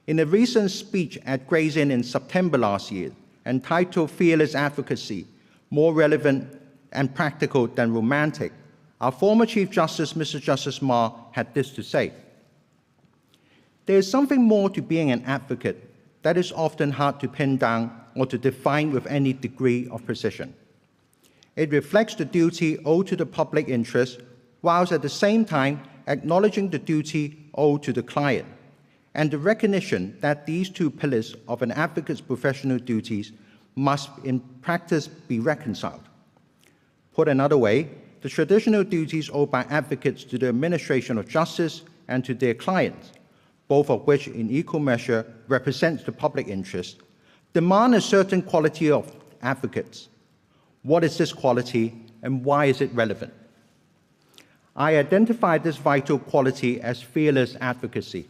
In a recent speech at Gray's Inn in September last year, entitled Fearless Advocacy, More Relevant and Practical Than Romantic, our former Chief Justice, Mr. Justice Ma, had this to say: "There is something more to being an advocate that is often hard to pin down or to define with any degree of precision. It reflects the duty owed to the public interest, whilst at the same time acknowledging the duty owed to the client, and the recognition that these two pillars of an advocate's professional duties must in practice be reconciled. Put another way, the traditional duties owed by advocates to the administration of justice and to their clients, both of which in equal measure represents the public interest, demand a certain quality of advocates. What is this quality and why is it relevant? I identify this vital quality as fearless advocacy.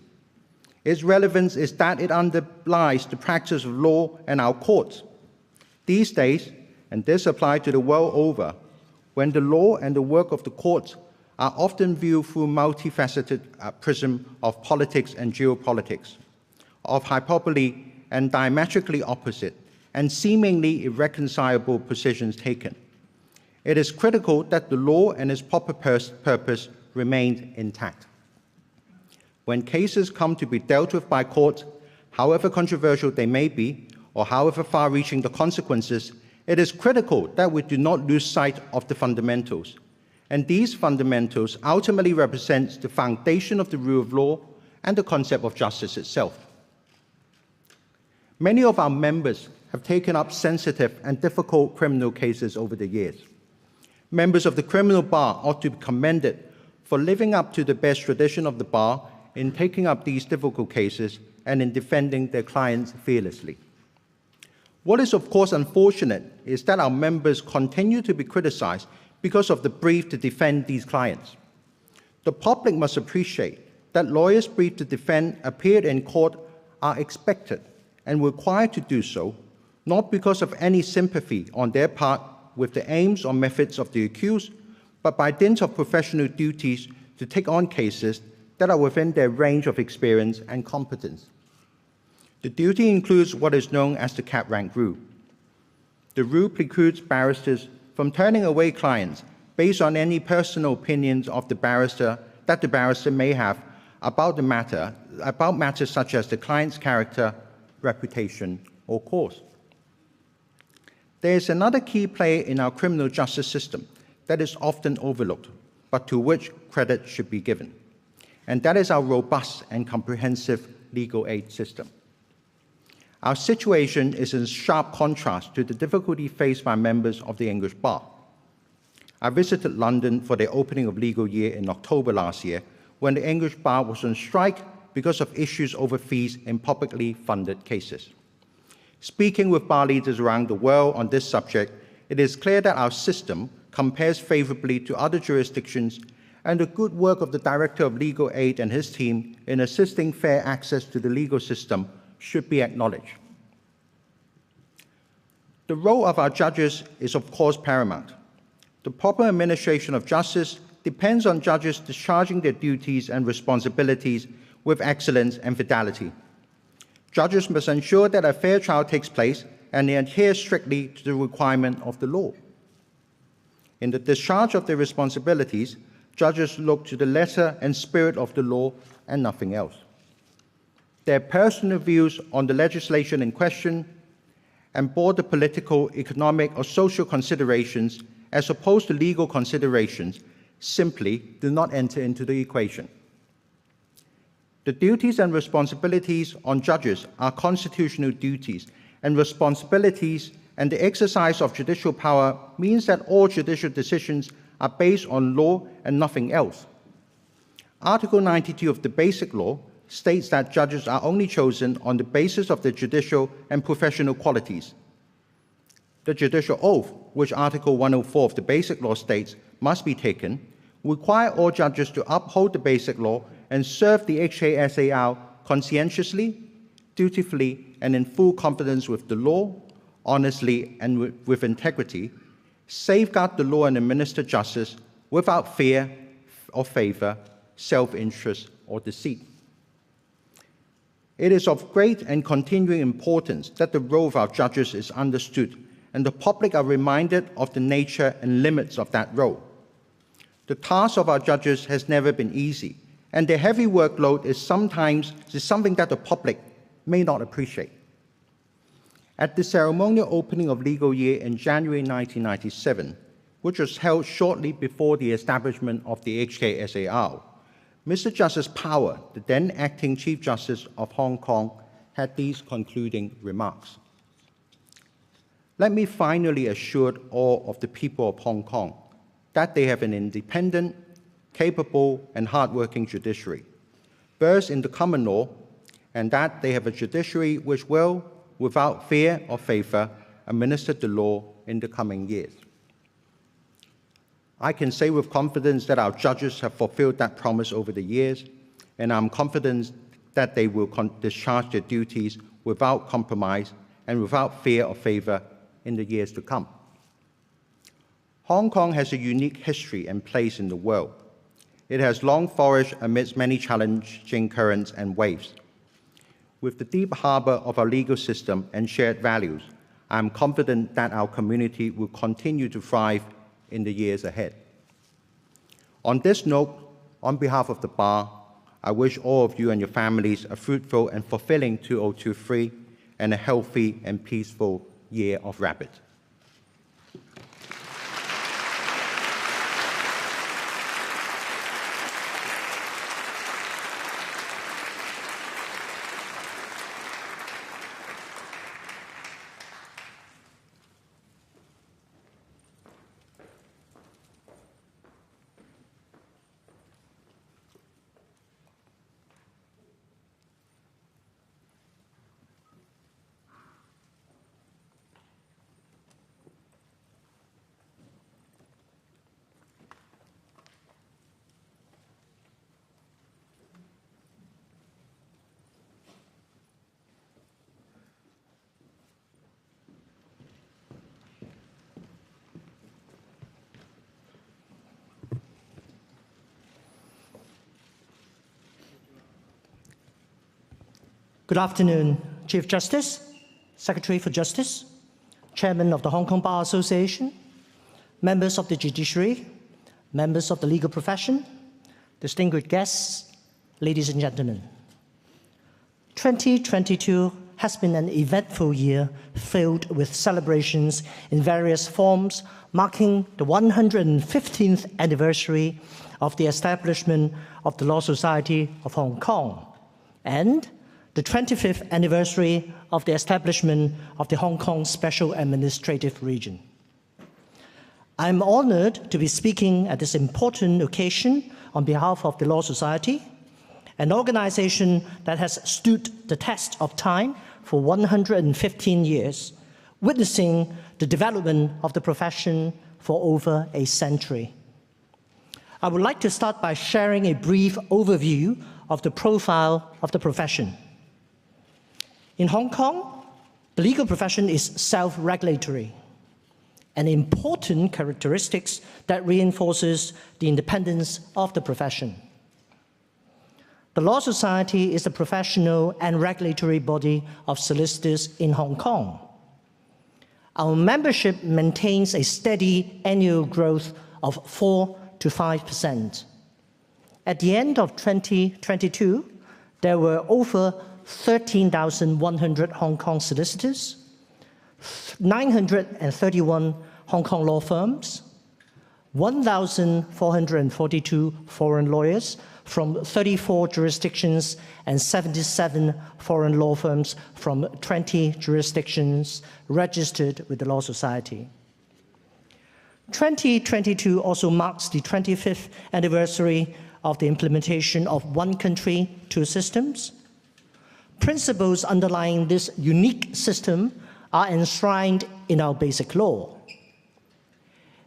Its relevance is that it underlies the practice of law and our courts. These days, and this applies to the world over, when the law and the work of the courts are often viewed through multifaceted prism of politics and geopolitics, of hyperbole and diametrically opposite and seemingly irreconcilable positions taken. It is critical that the law and its proper purpose remain intact. When cases come to be dealt with by courts, however controversial they may be, or however far-reaching the consequences, it is critical that we do not lose sight of the fundamentals. And these fundamentals ultimately represent the foundation of the rule of law and the concept of justice itself. Many of our members have taken up sensitive and difficult criminal cases over the years. Members of the criminal bar ought to be commended for living up to the best tradition of the bar in taking up these difficult cases and in defending their clients fearlessly. What is of course unfortunate is that our members continue to be criticized because of the brief to defend these clients. The public must appreciate that lawyers briefed to defend appeared in court are expected and required to do so, not because of any sympathy on their part with the aims or methods of the accused, but by dint of professional duties to take on cases that are within their range of experience and competence. The duty includes what is known as the cap rank rule. The rule precludes barristers from turning away clients based on any personal opinions of the barrister that the barrister may have about matters such as the client's character, reputation, or cause. There is another key player in our criminal justice system that is often overlooked, but to which credit should be given, and that is our robust and comprehensive legal aid system. Our situation is in sharp contrast to the difficulty faced by members of the English bar. I visited London for the opening of legal year in October last year, when the English bar was on strike because of issues over fees in publicly funded cases. Speaking with bar leaders around the world on this subject, it is clear that our system compares favorably to other jurisdictions, and the good work of the Director of Legal Aid and his team in assisting fair access to the legal system should be acknowledged. The role of our judges is, of course, paramount. The proper administration of justice depends on judges discharging their duties and responsibilities with excellence and fidelity. Judges must ensure that a fair trial takes place and they adhere strictly to the requirement of the law. In the discharge of their responsibilities, judges look to the letter and spirit of the law and nothing else. Their personal views on the legislation in question and broader political, economic, or social considerations, as opposed to legal considerations, simply do not enter into the equation. The duties and responsibilities on judges are constitutional duties and responsibilities, and the exercise of judicial power means that all judicial decisions are based on law and nothing else. Article 92 of the Basic Law states that judges are only chosen on the basis of their judicial and professional qualities. The judicial oath, which Article 104 of the Basic Law states must be taken, require all judges to uphold the Basic Law and serve the HKSAR conscientiously, dutifully, and in full confidence with the law, honestly, and with integrity, safeguard the law and administer justice without fear or favor, self-interest, or deceit. It is of great and continuing importance that the role of our judges is understood and the public are reminded of the nature and limits of that role. The task of our judges has never been easy, and their heavy workload is something that the public may not appreciate. At the ceremonial opening of legal year in January 1997, which was held shortly before the establishment of the HKSAR, Mr. Justice Power, the then acting Chief Justice of Hong Kong, had these concluding remarks. Let me finally assure all of the people of Hong Kong that they have an independent, capable, and hardworking judiciary, versed in the common law, and that they have a judiciary which will, without fear or favor, administer the law in the coming years. I can say with confidence that our judges have fulfilled that promise over the years, and I'm confident that they will discharge their duties without compromise and without fear or favor in the years to come. Hong Kong has a unique history and place in the world. It has long flourished amidst many challenging currents and waves. With the deep harbor of our legal system and shared values, I am confident that our community will continue to thrive in the years ahead. On this note, on behalf of the Bar, I wish all of you and your families a fruitful and fulfilling 2023 and a healthy and peaceful year of Rabbit. Good afternoon, Chief Justice, Secretary for Justice, Chairman of the Hong Kong Bar Association, members of the judiciary, members of the legal profession, distinguished guests, ladies and gentlemen. 2022 has been an eventful year filled with celebrations in various forms, marking the 115th anniversary of the establishment of the Law Society of Hong Kong and the 25th anniversary of the establishment of the Hong Kong Special Administrative Region. I'm honored to be speaking at this important occasion on behalf of the Law Society, an organization that has stood the test of time for 115 years, witnessing the development of the profession for over a century. I would like to start by sharing a brief overview of the profile of the profession. In Hong Kong, the legal profession is self-regulatory, an important characteristic that reinforces the independence of the profession. The Law Society is the professional and regulatory body of solicitors in Hong Kong. Our membership maintains a steady annual growth of 4 to 5%. At the end of 2022, there were over 13,100 Hong Kong solicitors, 931 Hong Kong law firms, 1,442 foreign lawyers from 34 jurisdictions and 77 foreign law firms from 20 jurisdictions registered with the Law Society. 2022 also marks the 25th anniversary of the implementation of one country, two systems. Principles underlying this unique system are enshrined in our basic law.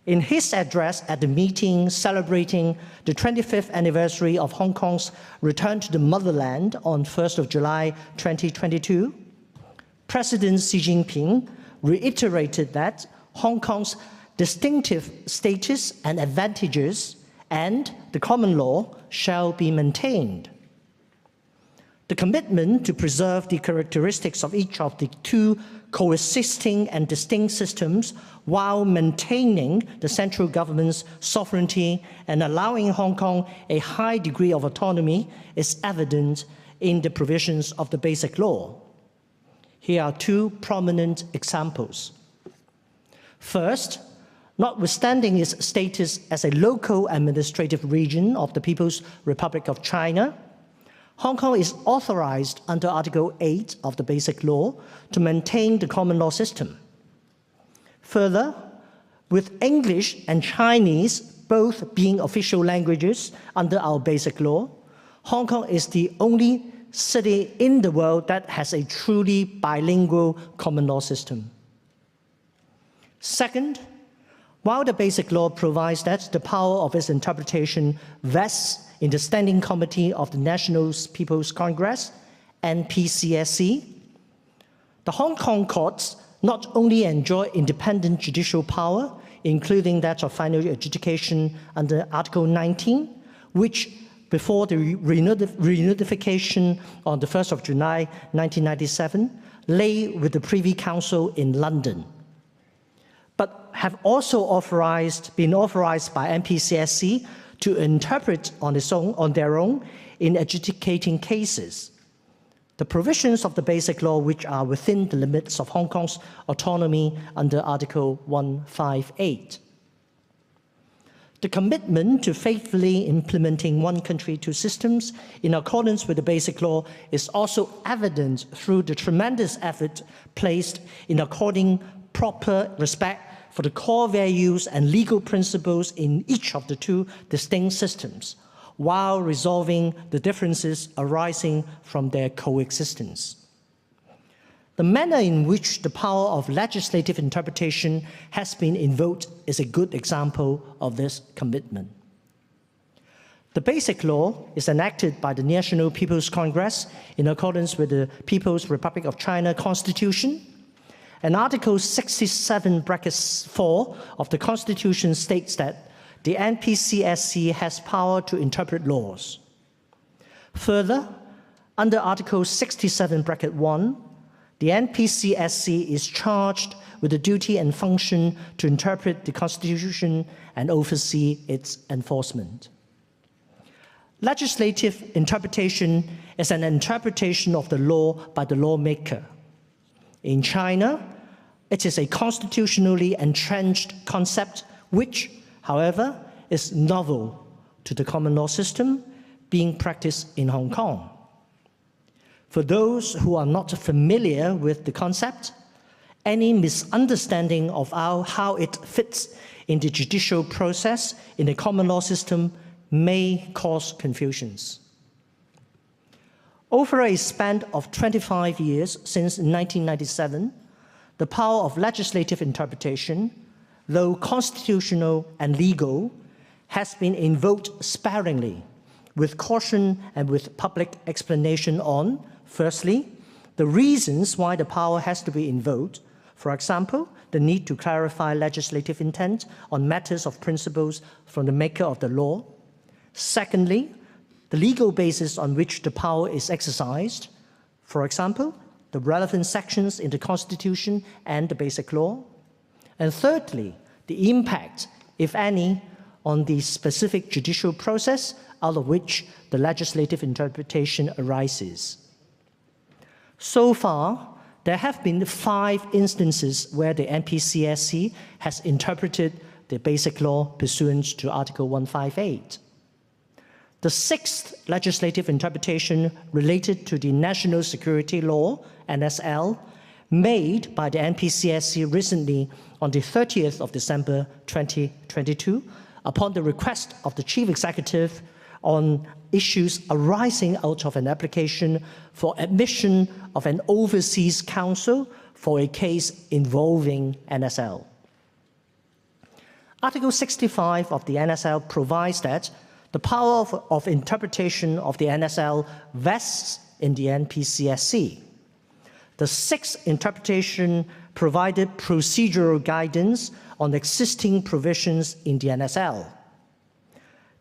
In his address at the meeting celebrating the 25th anniversary of Hong Kong's return to the motherland on 1st of July 2022, President Xi Jinping reiterated that Hong Kong's distinctive status and advantages and the common law shall be maintained. The commitment to preserve the characteristics of each of the two coexisting and distinct systems while maintaining the central government's sovereignty and allowing Hong Kong a high degree of autonomy is evident in the provisions of the Basic Law. Here are two prominent examples. First, notwithstanding its status as a local administrative region of the People's Republic of China, Hong Kong is authorized under Article 8 of the Basic Law to maintain the common law system. Further, with English and Chinese both being official languages under our Basic Law, Hong Kong is the only city in the world that has a truly bilingual common law system. Second, while the Basic Law provides that the power of its interpretation vests in the Standing Committee of the National People's Congress, NPCSC, the Hong Kong courts not only enjoy independent judicial power, including that of final adjudication under Article 19, which before the reunification on the 1st of July 1997 lay with the Privy Council in London, but have also been authorized by NPCSC to interpret on their own in adjudicating cases. The provisions of the Basic Law which are within the limits of Hong Kong's autonomy under Article 158. The commitment to faithfully implementing one country, two systems in accordance with the Basic Law is also evident through the tremendous effort placed in according proper respect for the core values and legal principles in each of the two distinct systems, while resolving the differences arising from their coexistence. The manner in which the power of legislative interpretation has been invoked is a good example of this commitment. The Basic Law is enacted by the National People's Congress in accordance with the People's Republic of China Constitution, and Article 67(4) of the Constitution states that the NPCSC has power to interpret laws. Further, under Article 67(1), the NPCSC is charged with the duty and function to interpret the Constitution and oversee its enforcement. Legislative interpretation is an interpretation of the law by the lawmaker. In China, it is a constitutionally entrenched concept which, however, is novel to the common law system being practiced in Hong Kong. For those who are not familiar with the concept, any misunderstanding of how it fits in the judicial process in the common law system may cause confusions. Over a span of 25 years since 1997, the power of legislative interpretation, though constitutional and legal, has been invoked sparingly, with caution and with public explanation on, firstly, the reasons why the power has to be invoked. For example, the need to clarify legislative intent on matters of principles from the maker of the law. Secondly, the legal basis on which the power is exercised. For example, the relevant sections in the Constitution and the Basic Law. And thirdly, the impact, if any, on the specific judicial process out of which the legislative interpretation arises. So far, there have been 5 instances where the NPCSC has interpreted the Basic Law pursuant to Article 158. The 6th legislative interpretation related to the National Security Law, NSL, made by the NPCSC recently on the 30th of December 2022, upon the request of the Chief Executive on issues arising out of an application for admission of an overseas counsel for a case involving NSL. Article 65 of the NSL provides that the power of interpretation of the NSL vests in the NPCSC. The 6th interpretation provided procedural guidance on existing provisions in the NSL.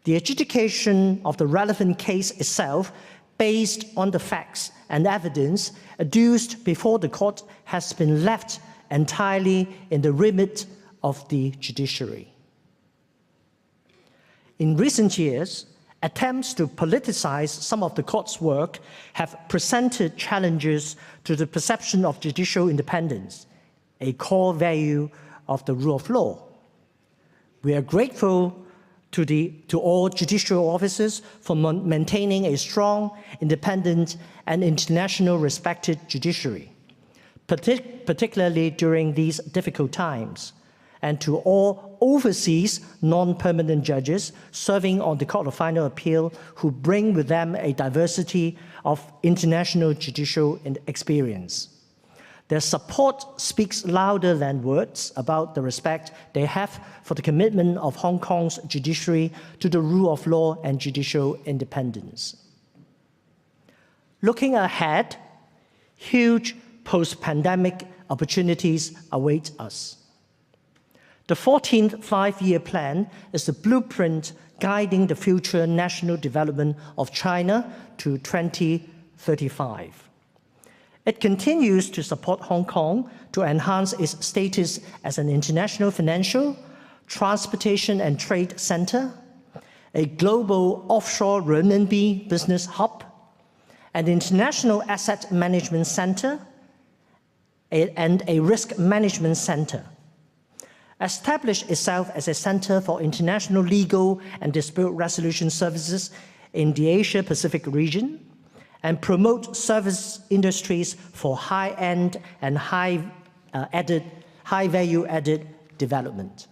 The adjudication of the relevant case itself, based on the facts and evidence adduced before the court, has been left entirely in the remit of the judiciary. In recent years, attempts to politicize some of the court's work have presented challenges to the perception of judicial independence, a core value of the rule of law. We are grateful to all judicial officers for maintaining a strong, independent, and international respected judiciary, particularly during these difficult times, and to all overseas non-permanent judges serving on the Court of Final Appeal who bring with them a diversity of international judicial experience. Their support speaks louder than words about the respect they have for the commitment of Hong Kong's judiciary to the rule of law and judicial independence. Looking ahead, huge post-pandemic opportunities await us. The 14th Five-Year Plan is the blueprint guiding the future national development of China to 2035. It continues to support Hong Kong to enhance its status as an international financial, transportation and trade center, a global offshore renminbi business hub, an international asset management center, and a risk management center. Establish itself as a center for international legal and dispute resolution services in the Asia-Pacific region, and promote service industries for high-end and high-value-added development.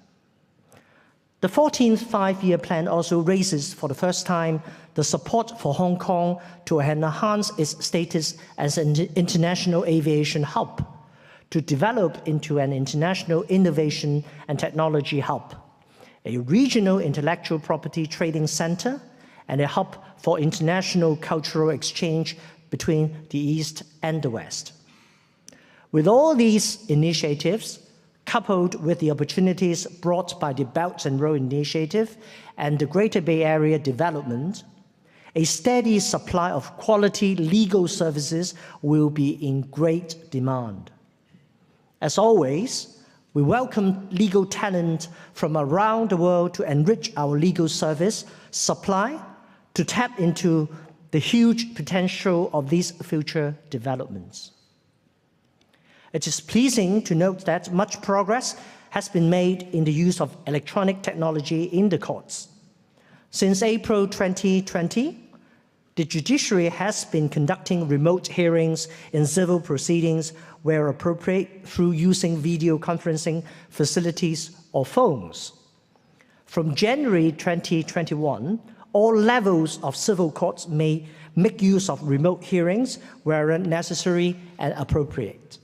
The 14th Five-Year Plan also raises for the first time the support for Hong Kong to enhance its status as an international aviation hub, to develop into an international innovation and technology hub, a regional intellectual property trading center, and a hub for international cultural exchange between the East and the West. With all these initiatives, coupled with the opportunities brought by the Belt and Road Initiative and the Greater Bay Area development, a steady supply of quality legal services will be in great demand. As always, we welcome legal talent from around the world to enrich our legal service supply, to tap into the huge potential of these future developments. It is pleasing to note that much progress has been made in the use of electronic technology in the courts. Since April 2020, The judiciary has been conducting remote hearings in civil proceedings where appropriate through using video conferencing facilities or phones. From January 2021, all levels of civil courts may make use of remote hearings where necessary and appropriate.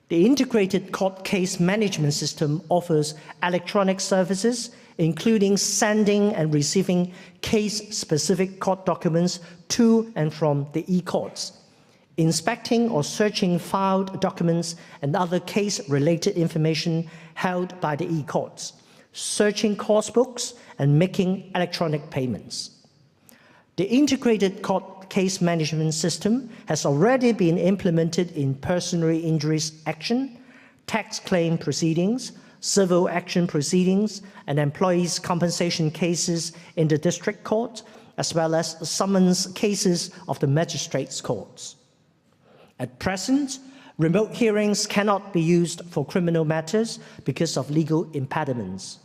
The Integrated Court Case Management System offers electronic services, including sending and receiving case-specific court documents to and from the e-courts, inspecting or searching filed documents and other case-related information held by the e-courts, searching court books, and making electronic payments. The Integrated Court Case Management System has already been implemented in personal injuries action, tax claim proceedings, civil action proceedings, and employees' compensation cases in the district court, as well as summons cases of the magistrates' courts. At present, remote hearings cannot be used for criminal matters because of legal impediments.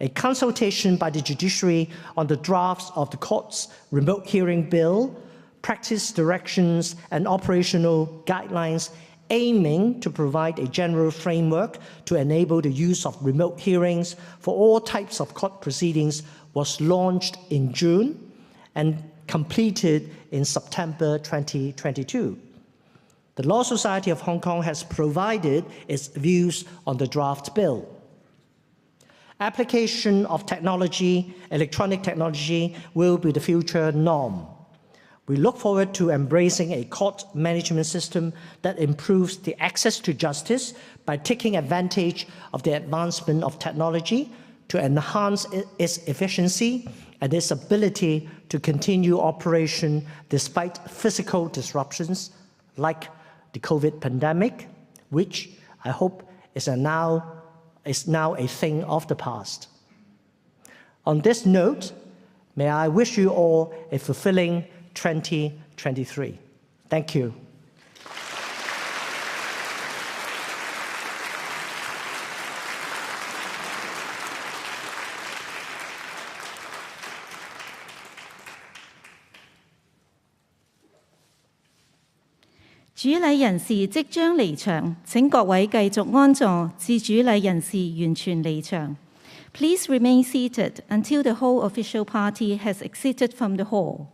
A consultation by the judiciary on the drafts of the court's remote hearing bill, practice directions, and operational guidelines aiming to provide a general framework to enable the use of remote hearings for all types of court proceedings was launched in June and completed in September 2022. The Law Society of Hong Kong has provided its views on the draft bill. Application of technology, electronic technology, will be the future norm. We look forward to embracing a court management system that improves the access to justice by taking advantage of the advancement of technology to enhance its efficiency and its ability to continue operation despite physical disruptions like the COVID pandemic, which I hope is now a thing of the past. On this note, may I wish you all a fulfilling 2023. Thank you.主禮人士即將離場，請各位繼續安坐，至主禮人士完全離場。Please remain seated until the whole official party has exited from the hall.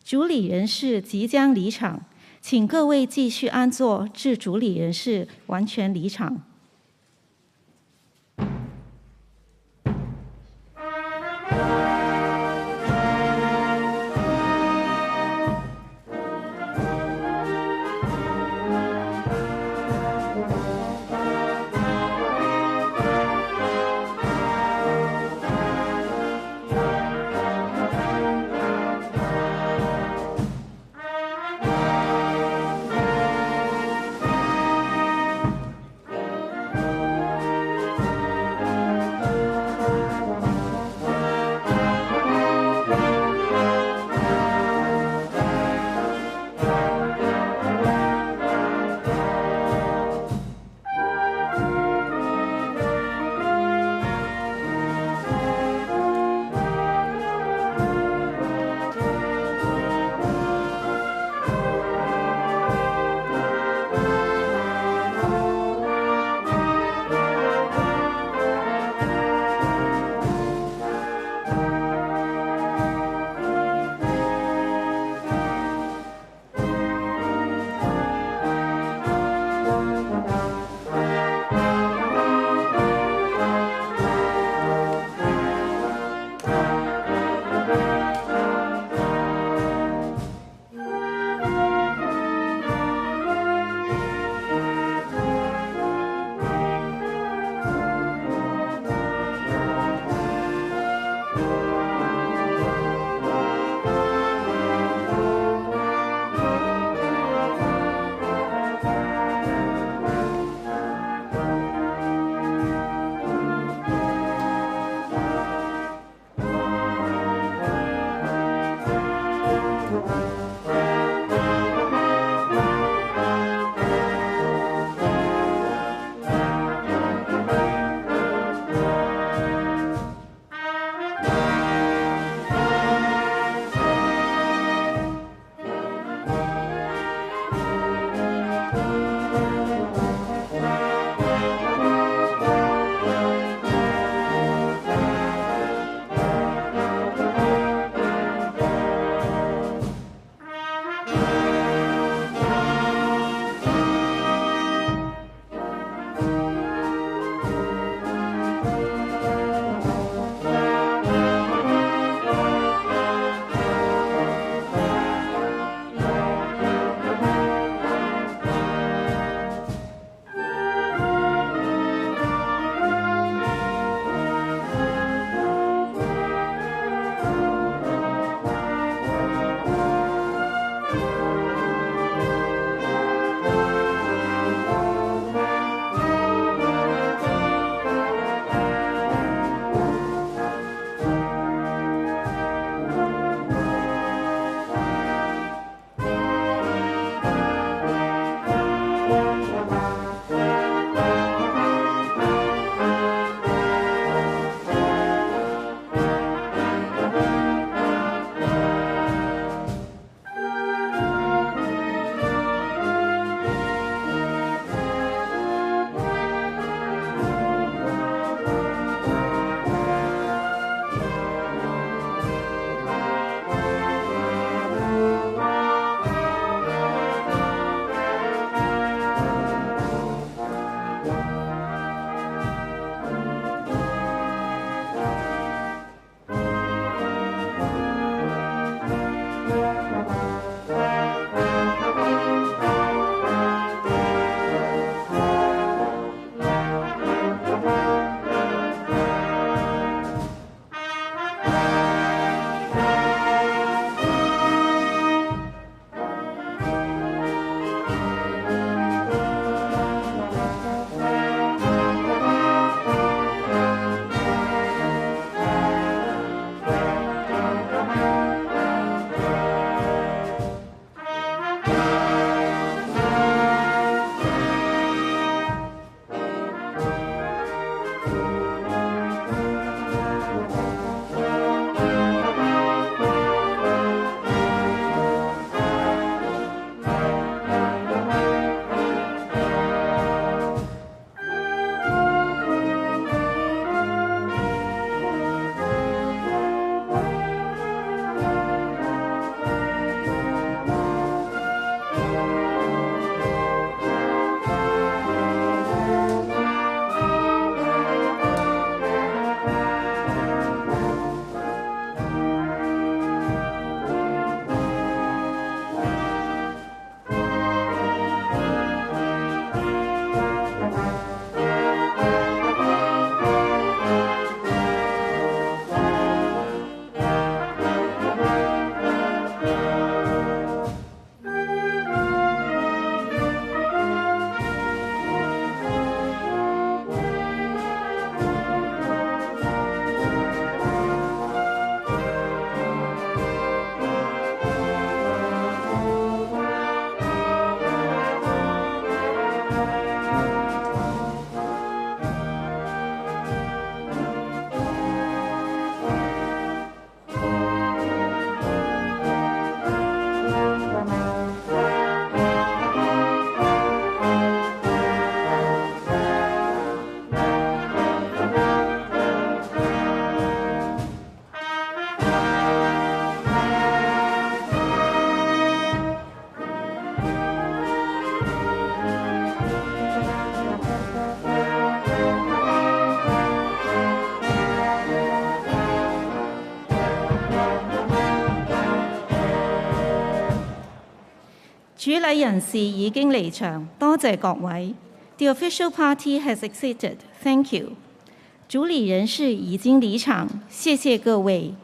主礼人士即將離場，請各位繼續安坐，至主禮人士完全離場。禮人士已經離場，多謝各位。The official party has exited. Thank you. 主禮人士已經離場，謝謝各位。